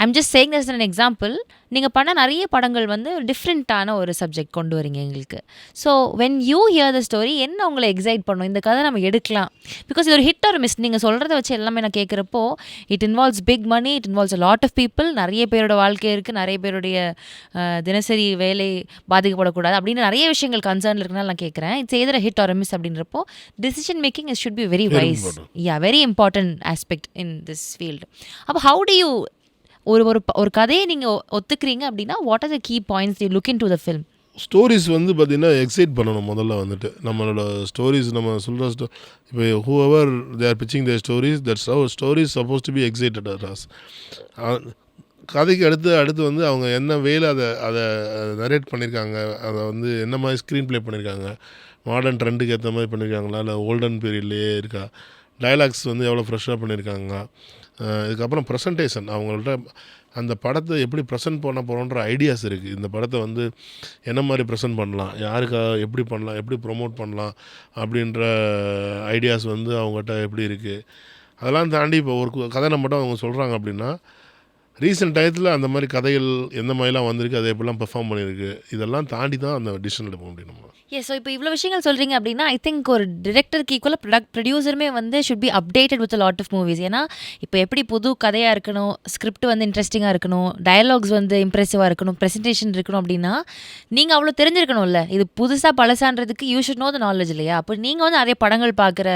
I'm just saying this an example. நீங்கள் பண்ண நிறைய படங்கள் வந்து டிஃப்ரெண்ட்டான ஒரு சப்ஜெக்ட் கொண்டு வரீங்க எங்களுக்கு. So when you here the story என்ன உங்களை எக்ஸைட் பண்ணும், இந்த கதை நம்ம எடுக்கலாம், பிகாஸ் இது ஒரு ஹிட் ஆர் மிஸ். நீங்கள் சொல்கிறத வச்சு எல்லாமே நான் கேட்குறப்போ it involves big money, it involves a lot of people, நிறைய பேரோட வாழ்க்கை இருக்குது, நிறைய பேருடைய தினசரி வேலை பாதிக்கப்படக்கூடாது அப்படின்னு நிறைய விஷயங்கள் கன்சர்ன் இருக்குனால நான் கேட்குறேன். It's either hit or miss அப்படின்றப்போ decision making is should be very wise. Very important aspect in this field. அப்போ ஹவு டு யூ ஒரு கதையை நீங்கள் ஒத்துக்கிறீங்க அப்படின்னா what are the key points you look into the film? Stories வந்து பார்த்திங்கன்னா excite பண்ணணும். முதல்ல வந்துட்டு நம்மளோட ஸ்டோரிஸ் நம்ம சொல்கிற இப்போ whoever they are pitching their stories, that's how stories suppose to be excited us. கதைக்கு அடுத்து வந்து அவங்க என்ன வேலை அதை நரேட் பண்ணியிருக்காங்க, அதை வந்து என்ன மாதிரி ஸ்க்ரீன் ப்ளே பண்ணியிருக்காங்க, மாடர்ன் ட்ரெண்டுக்கு ஏற்ற மாதிரி பண்ணியிருக்காங்களா, இல்லை ஓல்டன் பீரியட்லேயே இருக்கா, டைலாக்ஸ் வந்து எவ்வளோ ஃப்ரெஷ்ஷாக பண்ணியிருக்காங்க. இதுக்கப்புறம் ப்ரெசன்டேஷன் அவங்கள்ட்ட அந்த படத்தை எப்படி ப்ரெசென்ட் பண்ண போகிறோன்ற ஐடியாஸ் இருக்குது. இந்த படத்தை வந்து என்ன மாதிரி ப்ரெசென்ட் பண்ணலாம், யாருக்காக எப்படி பண்ணலாம், எப்படி ப்ரொமோட் பண்ணலாம் அப்படின்ற ஐடியாஸ் வந்து அவங்ககிட்ட எப்படி இருக்குது. அதெல்லாம் தாண்டி இப்போ ஒரு கதை மட்டும் அவங்க சொல்கிறாங்க அப்படின்னா, ரீசெண்ட் டயத்தில் அந்த மாதிரி கதைகள் எந்த மாதிரிலாம் வந்திருக்கு, அதை எப்படிலாம் பெர்ஃபார்ம் பண்ணியிருக்கு, இதெல்லாம் தாண்டி தான் அந்த டிசிஷன் எடுப்போம் அப்படி நம்ம. ஸோ இப்போ இவ்வளோ விஷயங்கள் சொல்கிறீங்க அப்படின்னா ஐ திங்க் ஒரு டிரெக்டருக்கு ஈக்குவலாக ப்ரொடியூசருமே வந்து should be updated with lot of movies. ஏன்னா இப்போ எப்படி புது கதையாக இருக்கணும், ஸ்கிரிப்ட் வந்து இன்ட்ரெஸ்டிங்காக இருக்கணும், டயலாக்ஸ் வந்து இம்ப்ரெசிவாக இருக்கணும், ப்ரெசன்டேஷன் இருக்கணும் அப்படின்னா நீங்கள் அவ்வளோ தெரிஞ்சிருக்கணும்ல. இது புதுசாக பழசான்றதுக்கு you should know the knowledge இல்லையா? அப்போ நீங்கள் வந்து நிறைய படங்கள் பார்க்குற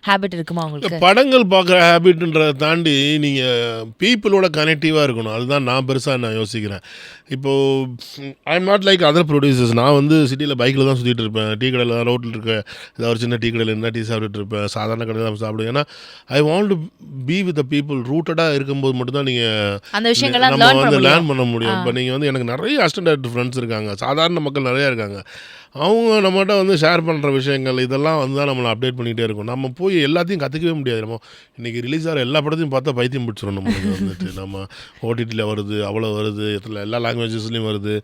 ஹேபிட் இருக்குமா உங்களுக்கு? படங்கள் பார்க்குற ஹேபிட்ன்றதை தாண்டி நீங்கள் பீப்புளோட கனெக்டிவாக இருக்கணும். அதுதான் நான் பெருசாக நான் யோசிக்கிறேன். இப்போது I am not like other producers. நான் வந்து சிட்டியில் பைக்கில் தான் சுற்றிட்டு இருப்பேன், டீ கடையில் தான், ரோட்டில் இருக்க ஏதாவது ஒரு சின்ன டீ கடையில் இருந்தால் டீ சாப்பிட்டுட்டு இருப்பேன், சாதாரண கடையில் தான் சாப்பிடுவேன். ஏன்னா I want to be with the people. ரூட்டடாக இருக்கும்போது மட்டும்தான் அந்த நீங்கள் விஷயங்கள்லாம் நம்ம learn வந்து பண்ண லேர்ன் பண்ண முடியும். இப்போ நீங்கள் வந்து எனக்கு நிறைய அசிஸ்டன்ட் டைரக்டர் ஃப்ரெண்ட்ஸ் இருக்காங்க, சாதாரண மக்கள் நிறையா இருக்காங்க. அவங்க நம்மகிட்ட வந்து ஷேர் பண்ணுற விஷயங்கள் இதெல்லாம் வந்து தான் நம்மளை அப்டேட் பண்ணிகிட்டே இருக்கும். நம்ம போய் எல்லாத்தையும் கற்றுக்கவே முடியாது. நம்ம இன்றைக்கி ரிலீஸ் ஆகிற எல்லா படத்தையும் பார்த்தா பைத்தியம் பிடிச்சிடும் நம்மளுக்கு வந்துட்டு. நம்ம ஓடிடியில் வருது, அவ்வளோ வருது, எல்லா லாங்குவேஜஸ்லேயும் வருது.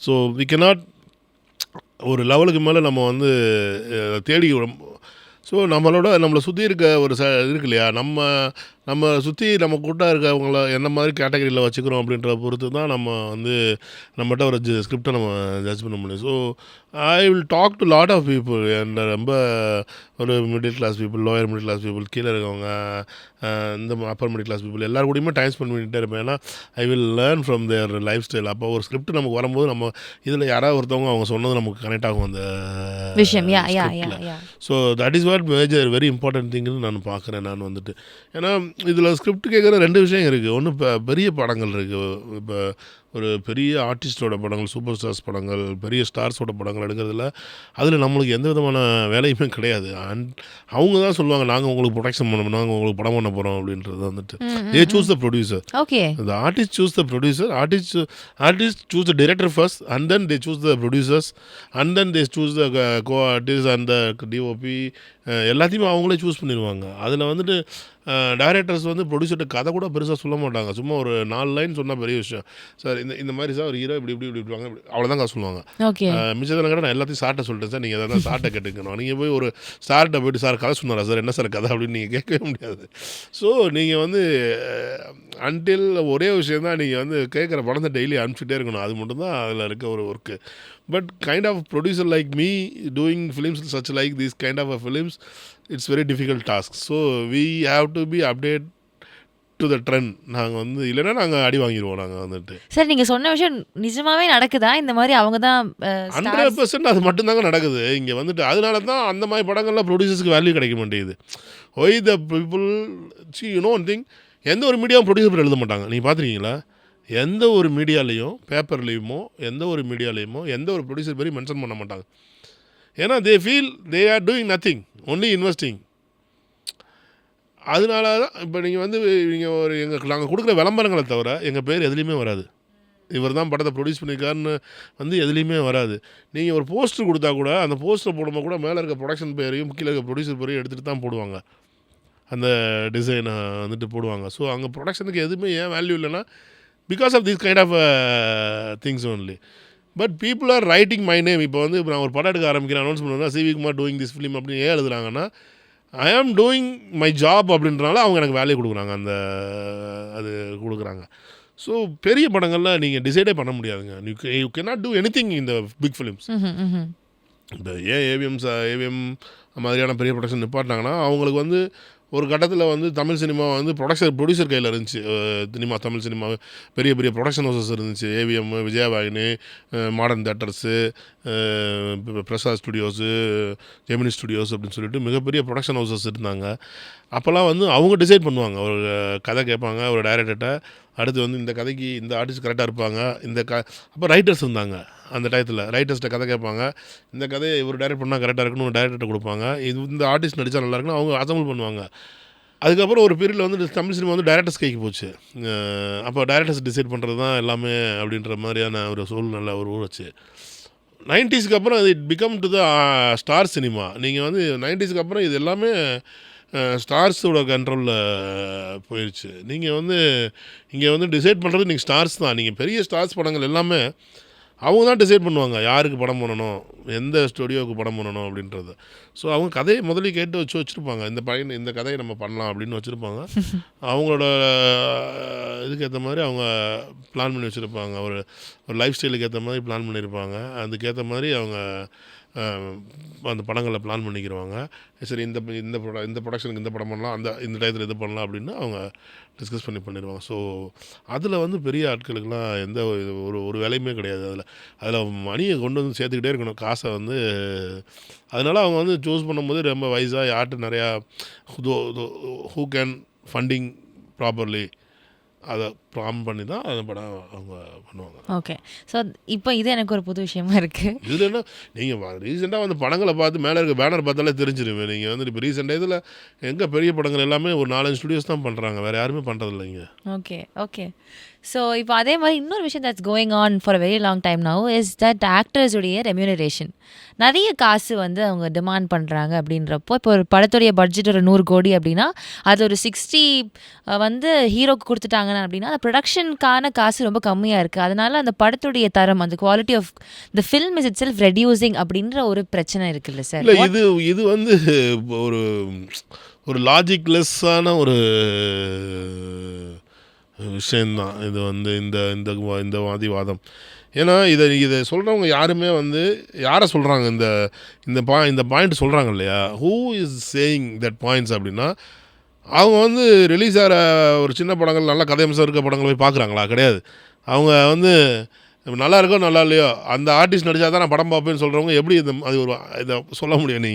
ஸோ வி கேனாட் ஒரு லெவலுக்கு மேலே நம்ம வந்து தேடி. ஸோ நம்மளை சுற்றி இருக்க ஒரு இருக்கு இல்லையா, நம்ம சுற்றி நம்ம கூட்டாக இருக்கவங்கள எந்த மாதிரி கேட்டகரியில் வச்சுக்கிறோம் அப்படின்ற பொறுத்து தான் நம்ம வந்து நம்மகிட்ட ஒரு ஸ்கிரிப்டை நம்ம ஜட்ஜ் பண்ண முடியும். So I will talk to lot of people. என்ன ரொம்ப ஒரு middle class people, lower middle class people, கீழே இருக்கவங்க, இந்த அப்பர் மிடில் கிளாஸ் பீப்புள் எல்லாரும் கூடயுமே டைம் ஸ்பெண்ட் பண்ணிகிட்டே இருப்பேன். ஏன்னா I will learn from their life style. அப்போ ஒரு ஸ்கிரிப்ட் நமக்கு வரும்போது நம்ம இதில் யாராவது ஒருத்தவங்க அவங்க சொன்னது நமக்கு கனெக்ட் ஆகும் அந்த விஷயம். So that is what major very important திங்னு நான் பார்க்குறேன். நான் வந்துட்டு ஏன்னா இதில் ஸ்கிரிப்ட் கேட்குற ரெண்டு விஷயம் இருக்குது. ஒன்று இப்போ பெரிய படங்கள் இருக்குது. இப்போ ஒரு பெரிய ஆர்டிஸ்டோட படங்கள், சூப்பர் ஸ்டார்ஸ் படங்கள், பெரிய ஸ்டார்ஸோட படங்கள் எடுக்கிறதுல அதில் நம்மளுக்கு எந்த விதமான வேலையுமே கிடையாது. அவங்க தான் சொல்லுவாங்க, நாங்கள் உங்களுக்கு ப்ரொடக்ஷன் பண்ண, நாங்கள் உங்களுக்கு படம் பண்ண போகிறோம் அப்படின்றது வந்துட்டு. They choose the producer. Okay, the artist choose the producer, artist choose the director first, and then they choose the producers, and then they choose the co-artist and the DOP. எல்லாத்தையுமே அவங்களே சூஸ் பண்ணிடுவாங்க. அதில் வந்துட்டு directors வந்து ப்ரொடியூசர்கிட்ட கதை கூட பெருசாக சொல்ல மாட்டாங்க. சும்மா ஒரு 4 லைன் சொன்னால் பெரிய விஷயம். சார் இந்த மாதிரி சார் ஒரு ஹீரோ இப்படி வாங்க, அவ்வளோதான் காசு சொல்லுவாங்க. ஓகே, மிச்சத்தில் கூட நான் எல்லாத்தையும் சார்ட்டை சொல்லிட்டேன் சார், நீங்கள் எதாவது சார்ட்டை கேட்டுக்கணும். நீங்கள் போய் ஒரு சார்ட்டை போய்ட்டு சார் கதை சொன்னாரா சார், என்ன சார் கதை அப்படின்னு நீங்கள் கேட்கவே முடியாது. ஸோ நீங்கள் வந்து அன்டில் ஒரே விஷயம் தான், நீங்கள் வந்து கேட்குற படத்தை டெய்லி அனுப்பிச்சிட்டே இருக்கணும். அது மட்டும்தான் அதில் இருக்க ஒரு work. But kind of producer like me doing films such like this kind of a films, it's very difficult task. So we have to be update to the trend. நாங்கள் வந்து இல்லைன்னா நாங்கள் அடி வாங்கிடுவோம். நாங்கள் வந்துட்டு சார் நீங்கள் சொன்ன விஷயம் நிஜமாவே நடக்குதா? இந்த மாதிரி அவங்க தான் 100% அது மட்டும்தாங்க நடக்குது இங்கே வந்துட்டு. அதனால தான் அந்த மாதிரி படங்கள்லாம் ப்ரொடியூசர்ஸ்க்கு வேல்யூ கிடைக்க மாட்டேங்குது. Why the people one thing, எந்த ஒரு மீடியாவும் ப்ரொடியூசர் எழுத மாட்டாங்க. நீங்கள் பார்த்துருக்கீங்களா? எந்த ஒரு மீடியாலேயும், பேப்பர்லேயுமோ எந்த ஒரு மீடியாலேயுமோ எந்த ஒரு ப்ரொடியூசர் பேரையும் மென்ஷன் பண்ண மாட்டாங்க. ஏன்னா they feel they are doing nothing, only investing. அதனால தான் இப்போ நீங்கள் வந்து நீங்கள் ஒரு நாங்கள் கொடுக்குற விளம்பரங்களை தவிர எங்கள் பேர் எதுலேயுமே வராது. இவர் தான் படத்தை ப்ரொடியூஸ் பண்ணியிருக்காருன்னு வந்து எதுலேயுமே வராது. நீங்கள் ஒரு போஸ்டர் கொடுத்தா கூட அந்த போஸ்டர் போடும்போது கூட மேலே இருக்க ப்ரொடக்ஷன் பேரையும் கீழே இருக்க ப்ரொடியூசர் பேரையும் எடுத்துகிட்டு தான் போடுவாங்க. அந்த டிசைனை வந்துட்டு போடுவாங்க. ஸோ அங்கே ப்ரொடக்ஷனுக்கு எதுவுமே ஏன் வேல்யூ இல்லைன்னா because of this kind of things only. But people are writing my name. இப்போ வந்து நான் ஒரு படம் எடுக்க ஆரம்பிக்கிறேன், அனௌன்ஸ் பண்ணுறேன்னா CV Kumar doing this film அப்படின்னு ஏன் எழுதுறாங்கன்னா, ஐ ஆம் டூயிங் மை ஜாப் அப்படின்றனால அவங்க எனக்கு வேலையை கொடுக்குறாங்க, அந்த அது கொடுக்குறாங்க. ஸோ பெரிய படங்களில் நீங்கள் டிசைடே பண்ண முடியாதுங்க. You cannot do any thing இந்த பிக் ஃபிலிம்ஸ். இந்த ஏவிஎம் மாதிரியான பெரிய ப்ரொடக்ஷன் நிப்பாட்டினாங்கன்னா அவங்களுக்கு வந்து ஒரு கட்டத்தில் வந்து தமிழ் சினிமா வந்து ப்ரொடியூசர் கையில் இருந்துச்சு. தமிழ் சினிமா பெரிய பெரிய ப்ரொடக்ஷன் ஹவுசஸ் இருந்துச்சு. AVM, Vijaya Vauhini, Modern Theatres, Prasad Studios, Gemini Studios அப்படின்னு சொல்லிட்டு மிகப்பெரிய ப்ரொடக்ஷன் ஹவுசஸ் இருந்தாங்க. அப்போல்லாம் வந்து அவங்க டிசைட் பண்ணுவாங்க. ஒரு கதை கேட்பாங்க ஒரு டைரக்டர்கிட்ட, அடுத்து வந்து இந்த கதைக்கு இந்த ஆர்டிஸ்ட் கரெக்டாக இருப்பாங்க. அப்போ ரைட்டர்ஸ் இருந்தாங்க அந்த டயத்தில். ரைட்டர்ஸ்கிட்ட கதை கேட்பாங்க, இந்த கதையை இவர் டைரக்ட் பண்ணால் கரெக்டாக இருக்குன்னு ஒரு டைரக்டர்கிட்ட கொடுப்பாங்க. இந்த ஆர்டிஸ்ட் நடித்தா நல்லா இருக்குன்னு அவங்க அசம்பிள் பண்ணுவாங்க. அதுக்கப்புறம் ஒரு பீரியடில் வந்து தமிழ் சினிமா வந்து டைரக்டர்ஸ் கைக்கு போச்சு. அப்போ டைரக்டர்ஸ் டிசைட் பண்ணுறது தான் எல்லாமே அப்படின்ற மாதிரியான ஒரு சூழ்நிலை ஒரு ஊழச்சு. 90s அப்புறம் it become to the star cinema. நீங்கள் வந்து 90s அப்புறம் இது எல்லாமே ஸ்டார்ஸோட கண்ட்ரோலில் போயிடுச்சு. நீங்கள் வந்து இங்கே வந்து டிசைட் பண்ணுறது நீங்கள் ஸ்டார்ஸ் தான். நீங்கள் பெரிய ஸ்டார்ஸ் படங்கள் எல்லாமே அவங்க தான் டிசைட் பண்ணுவாங்க யாருக்கு படம் பண்ணணும், எந்த ஸ்டுடியோவுக்கு படம் பண்ணணும் அப்படின்றது. ஸோ அவங்க கதையை முதலே கேட்டு வச்சுருப்பாங்க. இந்த கதையை நம்ம பண்ணலாம் அப்படின்னு வச்சுருப்பாங்க. அவங்களோட இதுக்கேற்ற மாதிரி அவங்க பிளான் பண்ணி வச்சுருப்பாங்க. ஒரு லைஃப் ஸ்டைலுக்கு ஏற்ற மாதிரி பிளான் பண்ணியிருப்பாங்க. அதுக்கேற்ற மாதிரி அவங்க அந்த படங்களை பிளான் பண்ணிக்கிறவாங்க. சரி இந்த ப்ரொடக்ஷனுக்கு இந்த படம் பண்ணலாம், இந்த டயத்தில் இது பண்ணலாம் அப்படின்னு அவங்க டிஸ்கஸ் பண்ணிடுவாங்க. ஸோ அதில் வந்து பெரிய ஆட்களுக்கெல்லாம் எந்த ஒரு வேலையுமே கிடையாது. அதில் மணியை கொண்டு வந்து சேர்த்துக்கிட்டே இருக்கணும், காசை வந்து. அதனால் அவங்க வந்து சூஸ் பண்ணும்போது ரொம்ப வைஸாக யார்கிட்ட நிறையா ஹூ கேன் ஃபண்டிங் ப்ராப்பர்லி அதை ப்ளான் பண்ணி தான் அந்த படம் அவங்க பண்ணுவாங்க. ஓகே. ஸோ இப்போ இது எனக்கு ஒரு புது விஷயமா இருக்குது. இதில் என்ன, நீங்கள் ரீசெண்டாக வந்து படங்களை பார்த்து மேலே இருக்க பேனர் பார்த்தாலே தெரிஞ்சிருவேன். நீங்கள் வந்து இப்போ ரீசெண்டாக இதில் எங்கே பெரிய படங்கள் எல்லாமே ஒரு 4-5 ஸ்டுடியோஸ் தான் பண்ணுறாங்க, வேறு யாருமே பண்ணுறதில்லைங்க. Okay okay. ஸோ இப்போ அதே மாதிரி இன்னொரு விஷயம் that's going on for a very long time now is that ஆக்டர்ஸுடைய ரெம்யூனரேஷன். நிறைய காசு வந்து அவங்க டிமாண்ட் பண்ணுறாங்க. அப்படின்றப்போ இப்போ ஒரு படத்துடைய பட்ஜெட் ஒரு 100 கோடி அப்படின்னா அது ஒரு 60 வந்து ஹீரோக்கு கொடுத்துட்டாங்கன்னா அப்படின்னா அந்த ப்ரொடக்ஷனுக்கான காசு ரொம்ப கம்மியாக இருக்குது. அதனால அந்த படத்துடைய தரம், அந்த quality of the film is itself reducing அப்படின்ற ஒரு பிரச்சனை இருக்குல்ல சார்? இல்லை, இது வந்து ஒரு லாஜிக்லெஸ்ஸான ஒரு விஷயந்தான் இது வந்து இந்த வாதிவாதம். ஏன்னா இதை சொல்கிறவங்க யாருமே வந்து யாரை சொல்கிறாங்க, இந்த பாயிண்ட் சொல்கிறாங்க இல்லையா, who is saying that points அப்படின்னா அவங்க வந்து ரிலீஸ் ஆகிற ஒரு சின்ன படங்கள், நல்ல கதையம்சம் இருக்க படங்கள் போய் பார்க்குறாங்களா? கிடையாது. அவங்க வந்து நல்லா இருக்கோ நல்லா இல்லையோ அந்த ஆர்டிஸ்ட் நடிச்சா தான் நான் படம் பார்ப்பேன்னு சொல்கிறவங்க எப்படி அது ஒரு இதை சொல்ல முடியும்?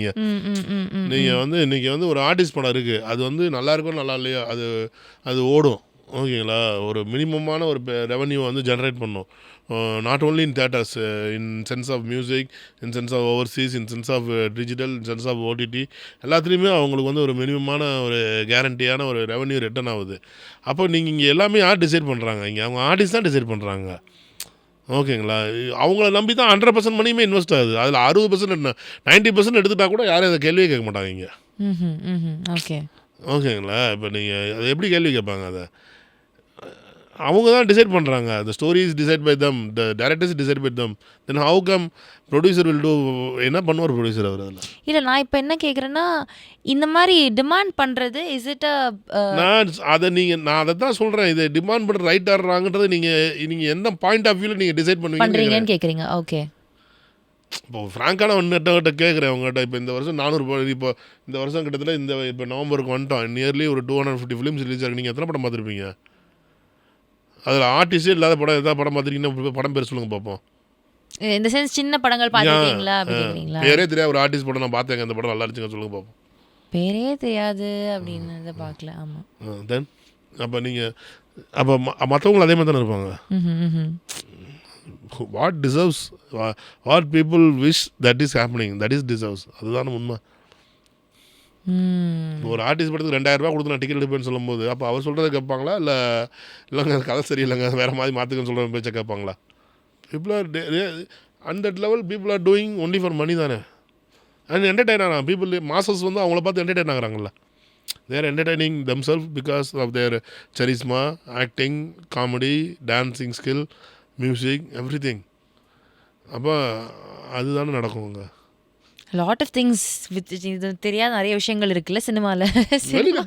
நீங்கள் வந்து இன்றைக்கி வந்து ஒரு ஆர்டிஸ்ட் படம் இருக்குது, அது வந்து நல்லா இருக்கோ நல்லா இல்லையோ அது ஓடும், ஓகேங்களா? ஒரு மினிமமான ஒரு ரெவன்யூ வந்து ஜென்ரேட் பண்ணும். Not only in theatres, in sense of music, in sense of overseas, in sense of digital, in sense of OTT, எல்லாத்துலேயுமே அவங்களுக்கு வந்து ஒரு மினிமமான ஒரு கேரண்டியான ஒரு ரெவன்யூ ரிட்டர்ன் ஆகுது. அப்போ நீங்கள் இங்கே எல்லாமே யார் டிசைட் பண்ணுறாங்க? இங்கே அவங்க ஆர்டிஸ்ட் தான் டிசைட் பண்ணுறாங்க, ஓகேங்களா? அவங்கள நம்பி தான் 100% மணியுமே இன்வெஸ்ட் ஆகுது. அதில் 60% 90% எடுத்துட்டா கூட யாரும் அதை கேள்வியே கேட்க மாட்டாங்க இங்கே. ஓகே ஓகேங்களா? இப்போ நீங்கள் அதை எப்படி கேள்வி கேட்பாங்க? அதை அவங்க தான் டிசைட் பண்ணுறாங்க. The story is decide by them, the directors decide by them. Then how come producer will do? என்ன பண்ணுவார் ப்ரொடியூசர் அவர் அதில்? இல்லை, நான் இப்போ என்ன கேட்குறேன்னா, இந்த மாதிரி டிமாண்ட் பண்ணுறது இஸ் இட் நான் அதை தான் சொல்கிறேன். இதை டிமாண்ட் பண்ணுற ரைட் ஆடுறாங்கன்றது நீங்கள் எந்த பாயிண்ட் ஆஃப் வியூவில் நீங்கள் டிசைட் பண்ணுறீங்கன்னு கேட்குறீங்க. ஓகே. இப்போ ஃப்ராங்கான ஒன்றுகிட்ட கேட்குறேன் உங்கள்கிட்ட. இப்போ இந்த வருஷம் 400, இப்போ இந்த வருஷம் கிட்டத்தட்ட இப்போ நவம்பருக்கு வந்துட்டோம், நியர்லி ஒரு 250 ஃபிலிம்ஸ் ரிலீஸ் ஆகிருக்கு. நீங்கள் எத்தனை படம் பார்த்துருப்பீங்க? அதில் ஆர்டிஸ்டே இல்லாத படம் எதாவது படம் பார்த்துருக்கீங்கன்னா படம் பேர் சொல்லுங்கள் பார்ப்போம். இந்த சென்ஸ் சின்ன படங்கள் பார்த்துருக்கீங்களா அப்படிங்களா? பேரே தெரியாது ஒரு ஆர்டிஸ்ட் படம் நான் பார்த்தேங்க, அந்த படம் நல்லா இருந்துச்சுங்க சொல்லுங்கள் பார்ப்போம். பேரே தெரியாது அப்படின்னு பார்க்கல. ஆமாம். தென் அப்போ நீங்கள் அப்போ மற்றவங்களும் அதே மாதிரி தானே இருப்பாங்க. What deserves, what people wish that is happening, that is deserves. அதுதான உண்மை. ஒரு ஆர்டிஸ்ட் படத்துக்கு 2000 ரூபா கொடுத்து நான் டிக்கெட் எடுப்பேன்னு சொல்லும்போது அப்போ அவர் சொல்கிறத கேட்பாங்களா? இல்லைங்க கதை சரியில்லைங்க வேறு மாதிரி மாற்றுக்கன்னு சொல்கிற பேச்சை கேட்பாங்களா? People are and that level people are doing only for money தானே. அண்ட் என்டர்டைன் ஆகிறாங்க பீப்புள். மாசஸ் வந்து அவங்கள பார்த்து என்டர்டைன் ஆகிறாங்களா? They're entertaining themselves because of their charisma, acting, comedy, dancing skill, music, everything. அப்போ அதுதானே நடக்குங்க. லாட் ஆஃப் திங்ஸ் வித் இது தெரியாத நிறைய விஷயங்கள் இருக்குல்ல சினிமாவில்.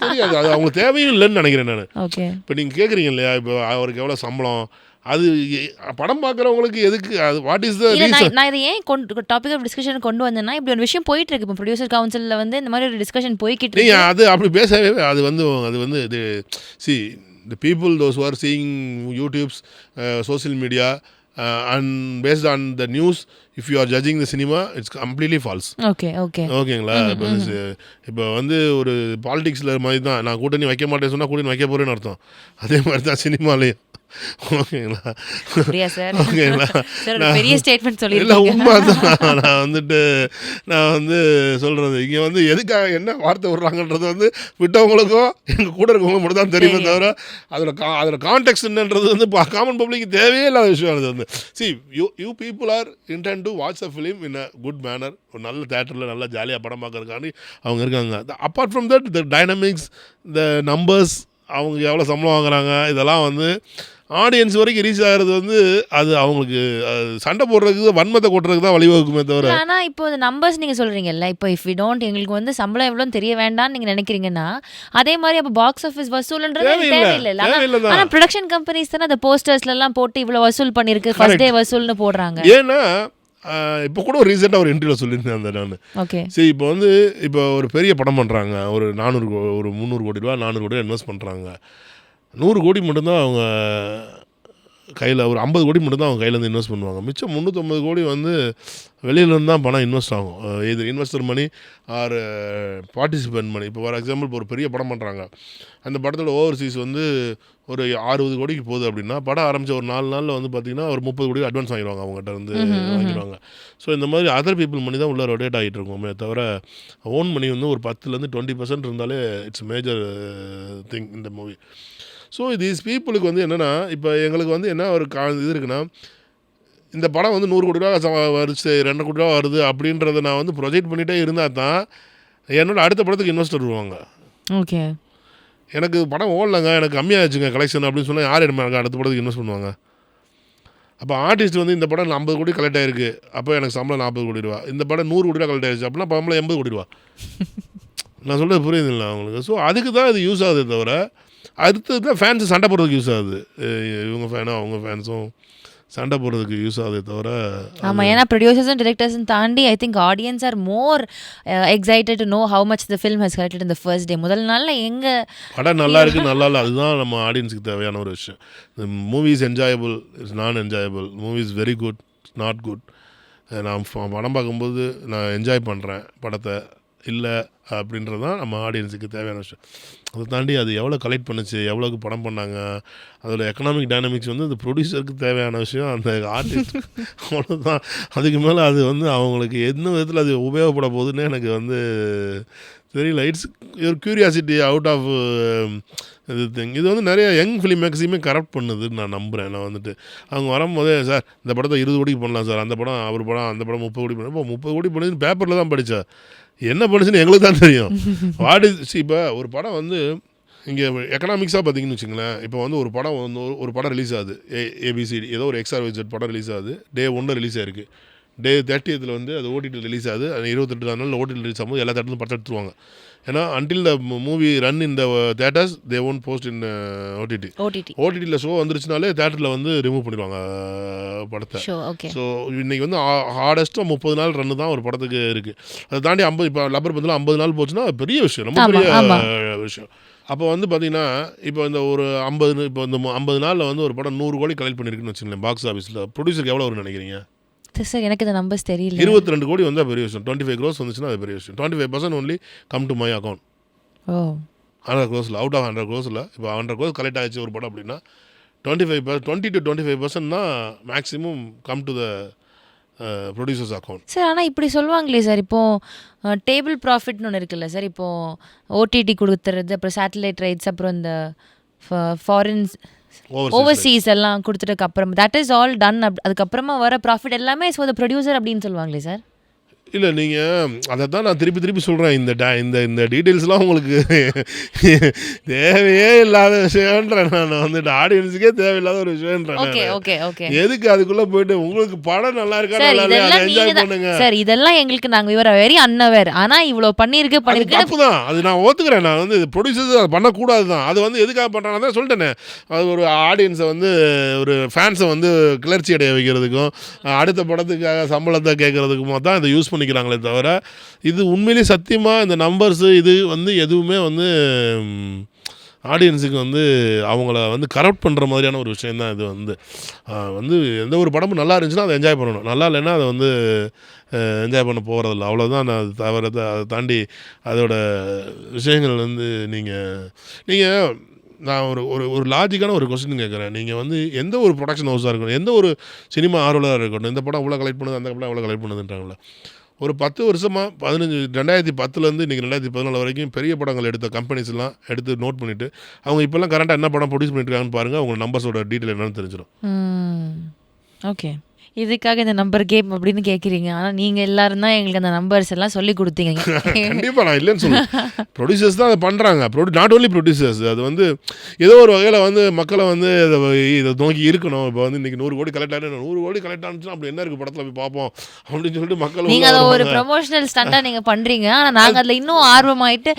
தெரியாது, அது அவங்களுக்கு தேவையும் இல்லைன்னு நினைக்கிறேன் நான். ஓகே. இப்போ நீங்கள் கேட்குறீங்க இல்லையா, இப்போ அவருக்கு எவ்வளோ சம்பளம், அது படம் பார்க்குறவங்களுக்கு எதுக்கு? அது வாட் இஸ் த ரீசன்? நான் இதை ஏன் டாபிக் ஆஃப் டிஸ்கஷன் கொண்டு வந்தேன்னா, இப்படி ஒரு விஷயம் போயிட்டு இருக்கு. இப்போ ப்ரொடியூசர் கவுன்சிலில் வந்து இந்த மாதிரி ஒரு டிஸ்கஷன் போய்கிட்டு இருக்கு. நீங்கள் அது அப்படி பேசவே அது வந்து இது see the people those who are seeing YouTubes, social media and based on the news, if you are judging the cinema it's completely false. ஓகேங்களா? இப்போ வந்து ஒரு பாலிடிக்ஸில் மாதிரி தான், நான் கூட்டணி வைக்க மாட்டேன்னு சொன்னால் கூட்டணி வைக்க போகிறேன்னு அர்த்தம். அதே மாதிரி தான் சினிமாலேயும். ஓகேங்களா? ஓகேங்களா? பெரிய ஸ்டேட்மெண்ட் சொல்லி இல்லை, உண்மை தான். நான் வந்து சொல்கிறது இங்கே வந்து எதுக்காக என்ன வார்த்தை விட்றாங்கன்றது வந்து விட்டவங்களுக்கும் எங்கள் கூட இருக்கவங்க மட்டும் தான் தெரியுமே தவிர அதோட கான்டெக்ட் என்னன்றது வந்து காமன் பப்ளிக்கு தேவையே இல்லாத விஷயம். அது வந்து C you people are intend to to watch a film in a good manor, ஒரு நல்ல தேட்டரில் நல்லா ஜாலியாக படம் பார்க்கறதுக்காண்டி அவங்க இருக்காங்க. Apart from that the dynamics, the numbers, அவங்க எவ்வளோ சம்பளம் வாங்குறாங்க, இதெல்லாம் வந்து ஆடியன்ஸ் வரைக்கும் ரீச் ஆகிறது வந்து அது அவங்களுக்கு சண்டை போடுறதுக்கு, வன்மத்தை கொட்டுறதுக்கு தான் வழிவகுக்குமே தவிர. ஆனால் இப்போ இந்த நம்பர்ஸ் நீங்கள் சொல்கிறீங்கல்ல, இப்போ இஃப் வி டோன்ட் எங்களுக்கு வந்து சம்பளம் எவ்வளோன்னு தெரிய வேண்டாம்னு நீங்கள் நினைக்கிறீங்கன்னா, அதே மாதிரி அப்போ பாக்ஸ் ஆஃபீஸ் வசூல்ன்றது தேவையில்லை. ஆனால் ப்ரொடக்ஷன் கம்பெனிஸ் தானே அந்த போஸ்டர்ஸ்லாம் போட்டு இவ்வளோ வசூல் பண்ணியிருக்கு, ஃபர்ஸ்ட் டே வசூல்னு போடுறாங்க. ஏன்னா இப்போ கூட ஒரு ரீசெண்டாக ஒரு இன்டர்வியூவில் சொல்லியிருந்தேன் அந்த நான். ஓகே, சரி, இப்போ வந்து இப்போ ஒரு பெரிய படம் பண்ணுறாங்க, ஒரு 300 கோடி ரூபா 400 கோடி ரூபா இன்வெஸ்ட் பண்ணுறாங்க. 100 கோடி மட்டும்தான் அவங்க கையில், ஒரு 50 கோடி மட்டும்தான் அவங்க கையிலேருந்து இன்வெஸ்ட் பண்ணுவாங்க. மிச்சம் 350 கோடி வந்து வெளியிலேருந்து தான் பணம் இன்வெஸ்ட் ஆகும். இது இன்வெஸ்டர் மணி ஆர் பார்ட்டிசிபென்ட் மணி. இப்போ ஃபார் எக்ஸாம்பிள் இப்போ ஒரு பெரிய படம் பண்ணுறாங்க, அந்த படத்தோட ஓவர்சீஸ் வந்து ஒரு 60 கோடிக்கு போகுது அப்படின்னா, படம் ஆரம்பித்த ஒரு 4 நாளில் வந்து பார்த்திங்கன்னா ஒரு 30 கோடி அட்வான்ஸ் வாங்கிடுவாங்க, அவங்ககிட்ட இருந்து வாங்கிடுவாங்க. ஸோ இந்த மாதிரி அதர் பீப்புள் மணி தான் உள்ளே ரொட்டேட் ஆகிட்டு இருக்கோமே தவிர, ஓன் மணி வந்து ஒரு 10% 20% இருந்தாலே இட்ஸ் மேஜர் திங் இந்த மூவி. ஸோ தீஸ் பீப்புளுக்கு வந்து என்னென்னா, இப்போ எங்களுக்கு வந்து என்ன ஒரு இது இருக்குன்னா, இந்த படம் வந்து 100 கோடி ரூபா வருது, 2 கோடி ரூபா வருது அப்படின்றத நான் வந்து ப்ரொஜெக்ட் பண்ணிகிட்டே இருந்தால் தான் என்னோட அடுத்த படத்துக்கு இன்வெஸ்டர் வருவாங்க. ஓகே, எனக்கு படம் ஓடலைங்க, எனக்கு கம்மியாகிடுச்சுங்க கலெக்ஷன் அப்படின்னு சொன்னால் யார் எனக்கு அடுத்த படத்துக்கு இன்வெஸ்ட் பண்ணுவாங்க? அப்போ ஆர்டிஸ்ட் வந்து இந்த படம் 50 கோடி கலெக்ட் ஆகிருக்கு, அப்போ எனக்கு சம்பளம் 40 கோடி ரூபா. இந்த படம் 100 கோடி ரூபா கலெக்ட் ஆகிடுச்சு அப்படின்னா சம்பளம் 80 கோடி ரூபா. நான் சொல்கிறது புரியுதுங்களா அவங்களுக்கு? ஸோ அதுக்கு தான் இது யூஸ் ஆகுது தவிர, அடுத்தது தான் ஃபேன்ஸு சண்டை போடுறதுக்கு யூஸ் ஆகுது. இவங்க ஃபேனும் அவங்க ஃபேன்ஸும் சண்டை போடுறதுக்கு யூஸ் ஆகுது தவிர. ஆமாம், ஏன்னா ப்ரொடியூசர்ஸும் டிரெக்டர்ஸும் தாண்டி I think audience are more excited to know how much the film has collected in the first day. முதல் நாளில் எங்கள் படம் நல்லா இருக்குது நல்லா இல்லை, அதுதான் நம்ம ஆடியன்ஸுக்கு தேவையான ஒரு விஷயம். மூவி இஸ் என்ஜாயபிள், இட்ஸ் நான் enjoyable. Movie is very good, not good. நான் படம் பார்க்கும்போது நான் என்ஜாய் பண்ணுறேன் படத்தை இல்லை அப்படின்றது தான் நம்ம ஆடியன்ஸுக்கு தேவையான விஷயம். அதை தாண்டி அது எவ்வளோ கலெக்ட் பண்ணுச்சு, எவ்வளோக்கு படம் பண்ணாங்க, அதோட எக்கனாமிக் டைனமிக்ஸ் வந்து அந்த ப்ரொடியூசருக்கு தேவையான விஷயம், அந்த ஆர்டிஸ்ட் அவ்வளோதான். அதுக்கு மேலே அது வந்து அவங்களுக்கு என்ன விதத்தில் அது உபயோகப்பட போகுதுன்னு எனக்கு வந்து தெரியல. இட்ஸ் ஒரு க்யூரியாசிட்டி அவுட் ஆஃப் இது திங். இது வந்து நிறைய யங் ஃபிலிம் மேக்ஸையுமே கரெக்ட் பண்ணுதுன்னு நான் நம்புகிறேன். நான் வந்துட்டு அவங்க வரும்போதே, சார் இந்த படத்தை 20 கோடிக்கு பண்ணலாம் சார், அந்த படம் அவர் படம் அந்த படம் 30 கோடி பண்ணலாம். இப்போ 30 கோடி பண்ணுதுன்னு பேப்பரில் தான் படித்தேன், என்ன பண்ணுச்சுன்னு எங்களுக்கு தான் தெரியும். வாட் இஸ் இப்போ ஒரு படம் வந்து இங்கே எக்கனாமிக்ஸாக பார்த்தீங்கன்னு வச்சுங்களேன். இப்போ வந்து ஒரு படம் வந்து ஒரு படம் ரிலீஸ் ஆகுது, ஏபிசிடி ஏதோ ஒரு XYZ படம் ரிலீஸ் ஆகுது, டே 1 ரிலீஸ் ஆயிருக்கு, டே 30th வந்து அது ஓடிடி ரிலீஸ் ஆகுது. அது 28 நாளில் ஓடிடி ரிலீஸ் ஆகும்போது எல்லா தேட்டர்லையும் படம் எடுத்துருவாங்க. ஏன்னா until the movie run in the theatres they won't post இன் ஓடிடியில் ஷோ வந்துருச்சுனாலே தேட்டரில் வந்து ரிமூவ் பண்ணிடுவாங்க படத்தை. ஸோ இன்றைக்கி வந்து ஹார்டஸ்ட்டாக 30 நாள் ரன்னு தான் ஒரு படத்துக்கு இருக்குது. அதை தாண்டி 50 இப்போ லப்பர் பந்தில் 50 நாள் போச்சுன்னா பெரிய விஷயம், ரொம்ப பெரிய விஷயம். அப்போ வந்து பார்த்தீங்கன்னா இப்போ இந்த ஒரு 50 இப்போ இந்த 50 நாளில் வந்து ஒரு படம் 100 கோடி கலெக்ட் பண்ணியிருக்குன்னு வச்சுங்களேன் பாக்ஸ் ஆஃபீஸில். ப்ரொடியூசருக்கு எவ்வளோ வரும்னு நினைக்கிறீங்க? சார் எனக்கு இந்த நம்பர்ஸ் தெரியல. 22 கோடி வந்தால் பெரிய விஷயம். 25 crores வந்துச்சுன்னா அது பெரிய விஷயம். 25% only come to my account. 100 crores out of 100 crores. இப்போ 100 crores கலெக்ட் ஆகிடுச்சு ஒரு படம் அப்படின்னா 20 to 25% தான் maximum come to the producers account. Sir ஆனால் இப்படி சொல்லுவாங்களே சார், இப்போது டேபிள் ப்ராஃபிட்னு ஒன்று இருக்குல்ல சார், இப்போது ஓடிடி கொடுத்துறது, அப்புறம் சேட்டலைட் ரைட்ஸ், அப்புறம் இந்த ஃபாரின்ஸ் ஓவர்சீஸ் எல்லாம் கொடுத்துட்டதுக்கு அப்புறம் தட் இஸ் ஆல் டன். அதுக்கப்புறமா வர ப்ராஃபிட் எல்லாமே ஸோ த ப்ரொடியூசர் அப்படின்னு சொல்லுவாங்களே சார்? இல்லை, நீங்கள் அதை தான் நான் திருப்பி சொல்கிறேன். இந்த டீட்டெயில்ஸ்லாம் உங்களுக்கு தேவையே இல்லாத விஷயம்ன்றேன். நான் வந்துட்டு ஆடியன்ஸுக்கே தேவையில்லாத ஒரு விஷயம்ன்றேன். எதுக்கு அதுக்குள்ளே போயிட்டு உங்களுக்கு படம் நல்லா இருக்கா என்ஜாய் பண்ணுங்க சார். இதெல்லாம் எங்களுக்கு நாங்கள் இவர வெரி அன்னவர், ஆனால் இவ்வளோ பண்ணியிருக்கு தப்பு தான், அது நான் ஒத்துக்கிறேன். நான் வந்து ப்ரொடியூசர்ஸ் அதை பண்ணக்கூடாது தான். அது வந்து எதுக்காக பண்ணுறாங்க தான் சொல்லிட்டேனே, அது ஒரு ஆடியன்ஸை வந்து ஒரு ஃபேன்ஸை வந்து கிளர்ச்சி அடைய வைக்கிறதுக்கும் அடுத்த படத்துக்காக சம்பளத்தை கேட்கறதுக்குமா தான் இதை யூஸ் பண்ணிக்கிறாங்களே தவிர, இது உண்மையிலேயே சத்தியமாக இந்த நம்பர்ஸு இது வந்து எதுவுமே வந்து ஆடியன்ஸுக்கு வந்து அவங்கள வந்து கரெக்ட் பண்ணுற மாதிரியான ஒரு விஷயந்தான். இது வந்து எந்த ஒரு படமும் நல்லா இருந்துச்சுன்னா அதை என்ஜாய் பண்ணணும், நல்லா இல்லைன்னா அதை வந்து என்ஜாய் பண்ண போகிறதில்ல, அவ்வளோதான். நான் அது தவிர அதை தாண்டி அதோட விஷயங்கள் வந்து நீங்கள் நான் ஒரு லாஜிக்கான ஒரு கொஸ்டின் கேட்குறேன். நீங்கள் வந்து எந்த ஒரு ப்ரொடக்ஷன் ஹவுஸாக இருக்கணும், எந்த ஒரு சினிமா ஆர்வலராக இருக்கட்டும், இந்த படம் இவ்வளோ கலெக்ட் பண்ணுது, அந்த படம் எவ்வளோ கலெக்ட் பண்ணுதுன்றாங்களே, ஒரு 10 வருஷமாக 2010 இன்றைக்கி 2014 வரைக்கும் பெரிய படங்கள் எடுத்த கம்பெனிஸ்லாம் எடுத்து நோட் பண்ணிவிட்டு அவங்க இப்போல்லாம் கரண்ட்டாக என்ன படம் ப்ரொடியூஸ் பண்ணிட்டுருக்காங்கன்னு பாருங்கள், அவங்க நம்பர்ஸோட டீட்டெயில் என்னன்னு தெரிஞ்சிடும். ஓகே, இதுக்காக இந்த நம்பர் கேம் அப்படின்னு கேட்குறீங்க. ஆனால் நீங்கள் எல்லாரும் தான் எங்களுக்கு அந்த நம்பர்ஸ் எல்லாம் சொல்லி கொடுத்தீங்க. கண்டிப்பாக நான் இல்லைன்னு சொல்லுவேன். ப்ரொடியூசர்ஸ் தான் அதை பண்ணுறாங்க. Not only producers. அது வந்து ஏதோ ஒரு வகையில் வந்து மக்களை வந்து இதை நோக்கி இருக்கணும். இப்போ வந்து இன்றைக்கி 100 கோடி கலெக்ட் ஆகிடும், 100 கோடி கலெக்ட் ஆனிச்சுன்னா அப்படி என்ன இருக்குது படத்தில் போய் பார்ப்போம் அப்படின்னு சொல்லிட்டு மக்கள் நீங்கள் அதை ஒரு ப்ரொமோஷனல் ஸ்டண்டாக நீங்கள் பண்ணுறீங்க. ஆனால் நாங்கள் அதில் இன்னும் ஆர்வமாயிட்டு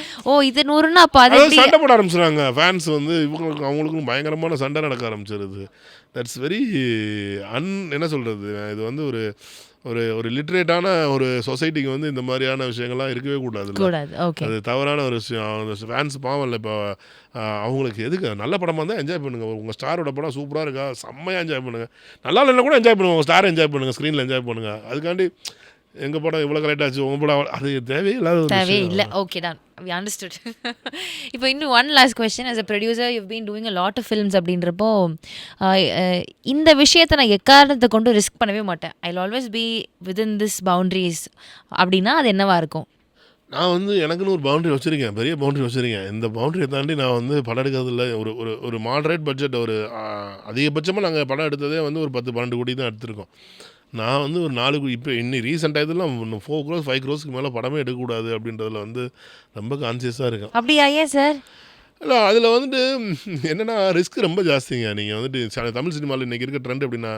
இது 100ன்னா அப்போ அதை சண்டை போட ஆரம்பிச்சுறாங்க. ஃபேன்ஸ் வந்து இவங்களுக்கு அவங்களுக்கும் பயங்கரமான சண்டை நடக்க ஆரம்பிச்சிருது. தட்ஸ் வெரி என்ன சொல்கிறது, இது வந்து ஒரு ஒரு ஒரு லிட்ரேட்டான ஒரு சொசைட்டிக்கு வந்து இந்த மாதிரியான விஷயங்கள்லாம் இருக்கவே கூடாது. அது தவறான ஒரு விஷயம். ஃபேன்ஸ் பாவம் இல்லை. இப்போ அவங்களுக்கு எதுக்கு நல்ல படமாக இருந்தால் என்ஜாய் பண்ணுங்கள். உங்கள் ஸ்டாரோட படம் சூப்பராக இருக்கா, செம்மையாக என்ஜாய் பண்ணுங்கள். நல்லா இல்லைன்னா கூட என்ஜாய் பண்ணுங்கள். உங்கள் ஸ்டாரை என்ஜாய் பண்ணுங்கள், ஸ்க்ரீனில் என்ஜாய் பண்ணுங்கள். அதுக்காண்டி எங்கள் படம் இவ்வளோ கரெக்ட் ஆச்சு, உங்கள் படம் அது தேவையே இல்லை. ஓகே தான், we understood. இப்போ இன்னும் one last question. as a producer you've been doing a lot of films அப்படின்றப்போ இந்த விஷயத்தை நான் எக்காரணத்தை கொண்டு ரிஸ்க் பண்ணவே மாட்டேன். ஐ will always be within this boundaries அப்படின்னா அது என்னவா இருக்கும்? நான் வந்து எனக்குன்னு ஒரு பவுண்ட்ரி வச்சுருக்கேன், பெரிய பவுண்ட்ரி வச்சுருக்கேன். இந்த பவுண்ட்ரியை தாண்டி நான் வந்து படம் எடுக்கிறதில்ல. ஒரு ஒரு ஒரு மாடரேட் பட்ஜெட், ஒரு அதிகபட்சமாக நாங்கள் படம் எடுத்ததே வந்து ஒரு 10-12 கோடி தான் எடுத்திருக்கோம். நான் வந்து ஒரு 4 இப்போ இன்னும் ரீசெண்டாக இதெல்லாம் 4 crores 5 crores மேலே படமே எடுக்கக்கூடாது அப்படின்றதுல வந்து ரொம்ப கான்சியஸாக இருக்கேன். அப்படியா? ஏன் சார்? இல்லை, அதில் வந்துட்டு என்னென்னா ரிஸ்க் ரொம்ப ஜாஸ்திங்க. நீங்கள் வந்துட்டு தமிழ் சினிமாவில் இன்றைக்கி இருக்க ட்ரெண்ட் எப்படின்னா,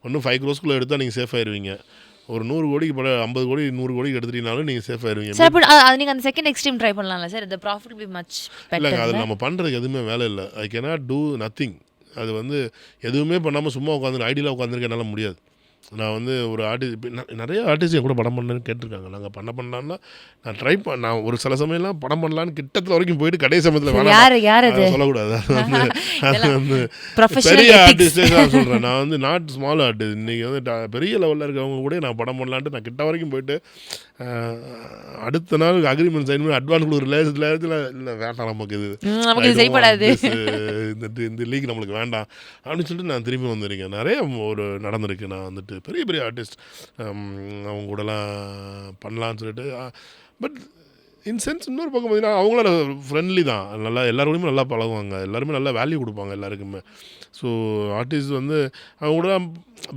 ஒன்றும் 5 crores எடுத்தால் நீங்கள் சேஃப் ஆயிடுவீங்க. ஒரு 100 கோடிக்கு படம் 50 கோடி 100 கோடிக்கு எடுத்துட்டீங்கனாலும் நீங்கள் சேஃப் ஆயிடுவீங்க. சார் பட் நீங்கள் அந்த செகண்ட் எக்ஸ்ட்ரீம் ட்ரை பண்ணலாம்ல sir? the profit will be much better. இல்லைங்க, அது நம்ம பண்ணுறதுக்கு எதுவுமே வேலை இல்லை. ஐ cannot do nothing. அது வந்து எதுவுமே பண்ணாமல் சும்மா உட்காந்து ஐடியில் உட்காந்துருக்க என்னால் முடியாது. நான் வந்து ஒரு நிறைய ஆர்டிஸ்ட் என் கூட படம் பண்ணேன்னு கேட்டிருக்காங்க. நாங்கள் பண்ணலான்னா நான் ஒரு சில சமயம்லாம் படம் பண்ணலான்னு கிட்டத்தில் வரைக்கும் போயிட்டு கடைசி சமயத்தில் வேணாம் சொல்லக்கூடாது. அது வந்து பெரிய ஆர்டிஸ்டே நான் சொல்கிறேன். நான் வந்து நாட் ஸ்மால் ஆர்டிஸ்ட். இன்றைக்கி வந்து பெரிய லெவலில் இருக்கவங்க கூட நான் படம் பண்ணலான்ட்டு நான் கிட்ட வரைக்கும் போயிட்டு அடுத்த நாள் அக்ரிமெண்ட் சைன் பண்ணி அட்வான்ஸ் கொடுக்குற நேரத்தில் இல்லை வேண்டாம், நமக்கு இந்த லீக் நம்மளுக்கு வேண்டாம் அப்படின்னு சொல்லிட்டு நான் திரும்பி வந்திருக்கேன். நிறைய ஒரு நடந்திருக்கு. நான் வந்துட்டு பெரிய பெரிய ஆர்டிஸ்ட் அவங்க கூடலாம் பண்ணலான்னு சொல்லிட்டு. பட் இன் சென்ஸ் இன்னொரு பக்கம் பார்த்தீங்கன்னா அவங்களும் ஃப்ரெண்ட்லி தான், நல்லா எல்லாரோடையுமே நல்லா பழகுவாங்க, எல்லாருமே நல்லா வேல்யூ கொடுப்பாங்க எல்லாருக்குமே. ஸோ ஆர்டிஸ்ட் வந்து அவங்க கூட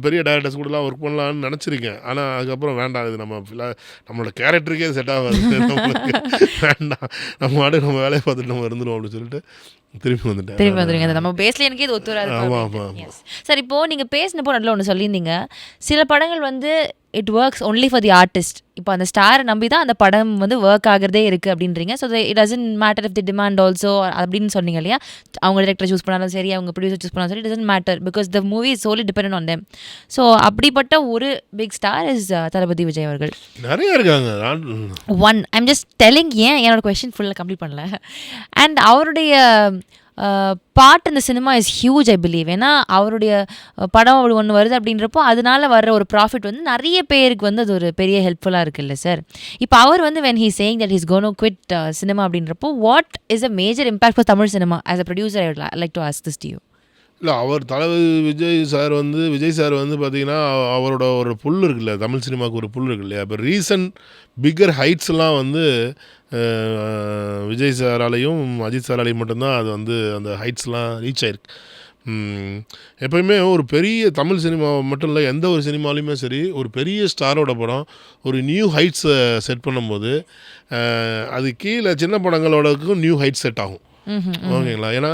பெரிய டைரக்டர்ஸ் கூடலாம் ஒர்க் பண்ணலான்னு நினச்சிருக்கேன். ஆனால் அதுக்கப்புறம் வேண்டாம், இது நம்மளோட கேரக்டருக்கே செட் ஆகாது, நம்மளுக்கு வேண்டாம், நம்ம வேலையை பார்த்துட்டு நம்ம இருந்துடும் அப்படின்னு சொல்லிட்டு திரும்பி வந்துட்டேன். நம்ம பேஸ்ல எனக்கு இது ஒத்துவராது. சார் இப்போ நீங்கள் பேசினப்போ நல்ல ஒன்று சொல்லியிருந்தீங்க, சில படங்கள் வந்து it works only for the artist. இப்போ அந்த ஸ்டாரை நம்பி தான் அந்த படம் வந்து ஒர்க் ஆகிறதே இருக்குது அப்படின்றீங்க. So it doesn't matter if the demand also அப்படின்னு சொன்னீங்க இல்லையா? அவங்க டேரக்டர் சூஸ் பண்ணாலும் சரி, அவங்க ப்ரொடியூசர் சூஸ் பண்ணாலும் சரி, it doesn't matter because the movie is solely depend on them. So அப்படிப்பட்ட ஒரு big star is Thalapathy Vijay அவர்கள். நிறைய இருக்காங்க. I'm just telling. என்னோட கொஸ்டின் ஃபுல்லாக கம்ப்ளீட் பண்ணல. அண்ட் அவருடைய பார்ட் இந்த cinema is huge I believe. ஏன்னா அவருடைய படம் அப்படி ஒன்று வருது அப்படின்றப்போ அதனால வர்ற ஒரு ப்ராஃபிட் வந்து நிறைய பேருக்கு வந்து அது ஒரு பெரிய ஹெல்ப்ஃபுல்லாக இருக்குல்ல சார்? இப்போ அவர் வந்து when he's saying that he's going to quit cinema அப்படின்றப்போ what is a major impact for Tamil cinema as a producer? I would like to ask this to you. இல்லை, அவர் தளபதி விஜய் சார் வந்து பார்த்திங்கன்னா அவரோட ஒரு புல் இருக்குல்ல, தமிழ் சினிமாவுக்கு ஒரு புல் இருக்கு இல்லையா? இப்போ ரீசன்ட் பிக்கர் ஹைட்ஸ்லாம் வந்து விஜய் சாராலையும் அஜித் சாராலையும் மட்டும்தான் அது வந்து அந்த ஹைட்ஸ்லாம் ரீச் ஆயிருக்கு. எப்போயுமே ஒரு பெரிய தமிழ் சினிமா மட்டும் இல்லை, எந்த ஒரு சினிமாலையுமே சரி, ஒரு பெரிய ஸ்டாரோட படம் ஒரு நியூ ஹைட்ஸை செட் பண்ணும்போது அது கீழே சின்ன படங்களோடக்கும் நியூ ஹைட்ஸ் செட் ஆகும். ஓகேங்களா? ஏன்னா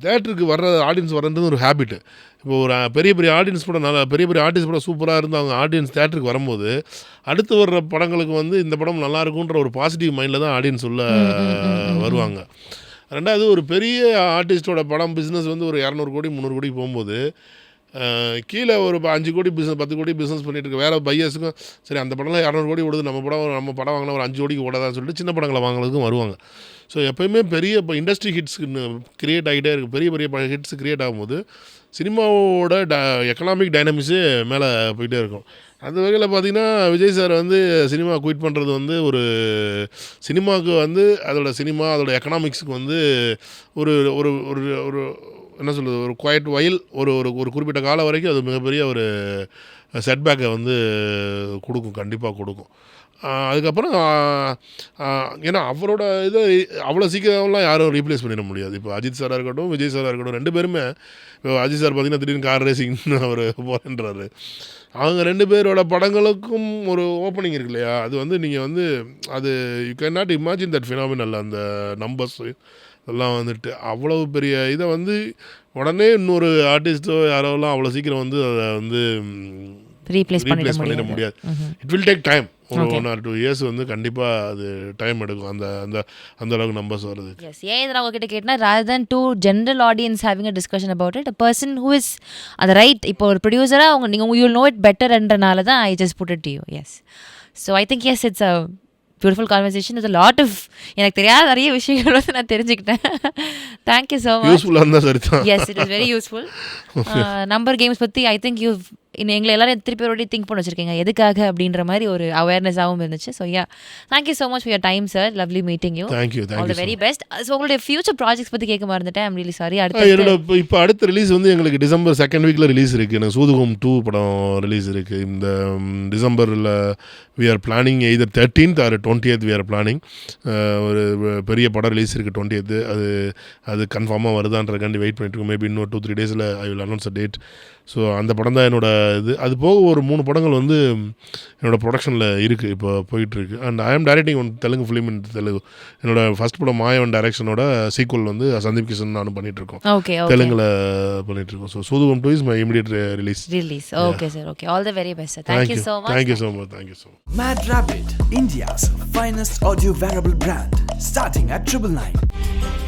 தேட்டருக்கு வர்ற ஆடியன்ஸ் வர்றது ஒரு ஹேபிட்டு. இப்போ ஒரு பெரிய பெரிய ஆடியன்ஸ் படம் பெரிய பெரிய ஆர்டிஸ்ட் படம் சூப்பராக இருந்து அவங்க ஆடியன்ஸ் தேட்டருக்கு வரும்போது அடுத்து வர்ற படங்களுக்கு வந்து இந்த படம் நல்லா இருக்குன்ற ஒரு பாசிட்டிவ் மைண்டில் தான் ஆடியன்ஸ் உள்ள வருவாங்க. ரெண்டாவது, ஒரு பெரிய ஆர்டிஸ்டோட படம் பிஸ்னஸ் வந்து ஒரு 200 கோடி 300 கோடிக்கு போகும்போது கீழே ஒரு 5 கோடி பிஸ்னஸ் 10 கோடி பிஸ்னஸ் பண்ணிட்டு இருக்க வேறு பையர்ஸுக்கும் சரி அந்த படம்லாம் 200 கோடி ஓடுது, நம்ம படம் வாங்கினா ஒரு 5 கோடிக்கு ஓடாதான்னு சொல்லிட்டு சின்ன படங்களை வாங்குறதுக்கும் வருவாங்க. ஸோ எப்போயுமே பெரிய இப்போ இண்டஸ்ட்ரி ஹிட்ஸ் க்ரியேட் ஆகிட்டே இருக்குது. பெரிய பெரிய ஹிட்ஸ் க்ரியேட் ஆகும்போது சினிமாவோட எக்கனாமிக் டைனமிக்ஸே மேலே போயிட்டே இருக்கும். அந்த வகையில் பார்த்திங்கன்னா விஜய் சார் வந்து சினிமா குயிட் பண்ணுறது வந்து ஒரு சினிமாவுக்கு வந்து அதோட எக்கனாமிக்ஸுக்கு வந்து ஒரு ஒரு ஒரு என்ன சொல்கிறது, ஒரு குவைட் வயல் ஒரு குறிப்பிட்ட காலம் வரைக்கும் அது மிகப்பெரிய ஒரு செட்பேக்கை வந்து கண்டிப்பாக கொடுக்கும். அதுக்கப்புறம் ஏன்னா அவரோட இதை அவ்வளோ சீக்கிரம்லாம் யாரும் ரீப்ளேஸ் பண்ணிட முடியாது. இப்போ அஜித் சாராக இருக்கட்டும், விஜய் சாராக இருக்கட்டும், 2 பேருமே இப்போ அஜித் சார் பார்த்திங்கன்னா திடீர்னு கார் ரேசிங்னு அவர் போகிறேன்றாரு. அவங்க 2 பேரோட படங்களுக்கும் ஒரு ஓப்பனிங் இருக்கு இல்லையா, அது வந்து நீங்கள் வந்து அது you can not imagine that phenomenal. அந்த நம்பர்ஸ் எல்லாம் வந்துட்டு அவ்வளவு பெரிய இதை வந்து உடனே இன்னொரு ஆர்டிஸ்ட்டோ யாரோலாம் அவ்வளோ சீக்கிரம் வந்து அதை வந்து ரீப்ளேஸ் பண்ணிட முடியாது. It will take time. ஒரு 1 or 2 years வந்து கண்டிப்பாக அது டைம் எடுக்கும் அந்த அந்த அந்த அளவுக்கு நம்பர்ஸ் வருது. எஸ், ஏன் இதை நான் உங்ககிட்ட கேட்டேன்னா, rather than to general audience having a discussion about it, a person who is அந்த ரைட், இப்போ ஒரு ப்ரொடியூசராக அவங்க நீங்கள் யூ நோ இட் பெட்டர்ன்றனால தான் I just put it to you. Yes, so I think yes it's a beautiful conversation. It's lot of எனக்கு தெரியாத நிறைய விஷயங்கள் வந்து நான் தெரிஞ்சுக்கிட்டேன். Thank you so much. யூஸ்ஃபுல்லாக இருந்தால் சரி தான். Yes, it is very useful. Number games பற்றி ஐ திங்க் யூ எங்களை எல்லாரும் திருப்பி ஒரு திங்க் பண்ண வச்சுருக்கீங்க எதுக்காக அப்படின்ற மாதிரி ஒரு அவேர்னஸாகவும் இருந்துச்சு. So yeah, thank you so much for your time sir. Lovely meeting you. Thank you. All the very best. So உங்களுடைய ஃபியூச்சர் ப்ராஜெக்ட்ஸ் பற்றி கேட்க மறந்துட்டேன். I'm really sorry. என்னோட இப்போ அடுத்த ரிலீஸ் வந்து எங்களுக்கு டிசம்பர் 2nd வீக்கில் ரிலீஸ் இருக்குது. எனக்கு சூதுகம் 2 படம் ரிலீஸ் இருக்குது இந்த டிசம்பரில். We are planning either 13th or 20th we are planning. ஒரு பெரிய படம் ரிலீஸ் இருக்குது 20th. அது கன்ஃபார்மாக வருதான்றக்காண்டி வெயிட் பண்ணிட்டுருக்கோம். மேபி இன்னும் 2-3 டேஸில் I will announce a date. So அந்த படம் தான் என்னோட இது. அது போக ஒரு 3 படங்கள் வந்து என்னோடய ப்ரொடக்ஷனில் இருக்குது, இப்போ போயிட்டுருக்கு. அண்ட் ஐ ஆம் directing one Telugu film in Telugu. என்னோட ஃபர்ஸ்ட் படம் மாயவன் டைரக்ஷனோட சீக்குவல் வந்து சந்தீப் கிஷன் நானும் பண்ணிகிட்ருக்கோம். தெலுங்கில் பண்ணிகிட்ருக்கோம். So Soodhu Kavvum 2 is my immediate release. Okay sir. Okay, all the very best sir. Thank you so much. Thank you so much. Thank you so much. Mad Rabbit, India's finest audio wearable brand, starting at 999.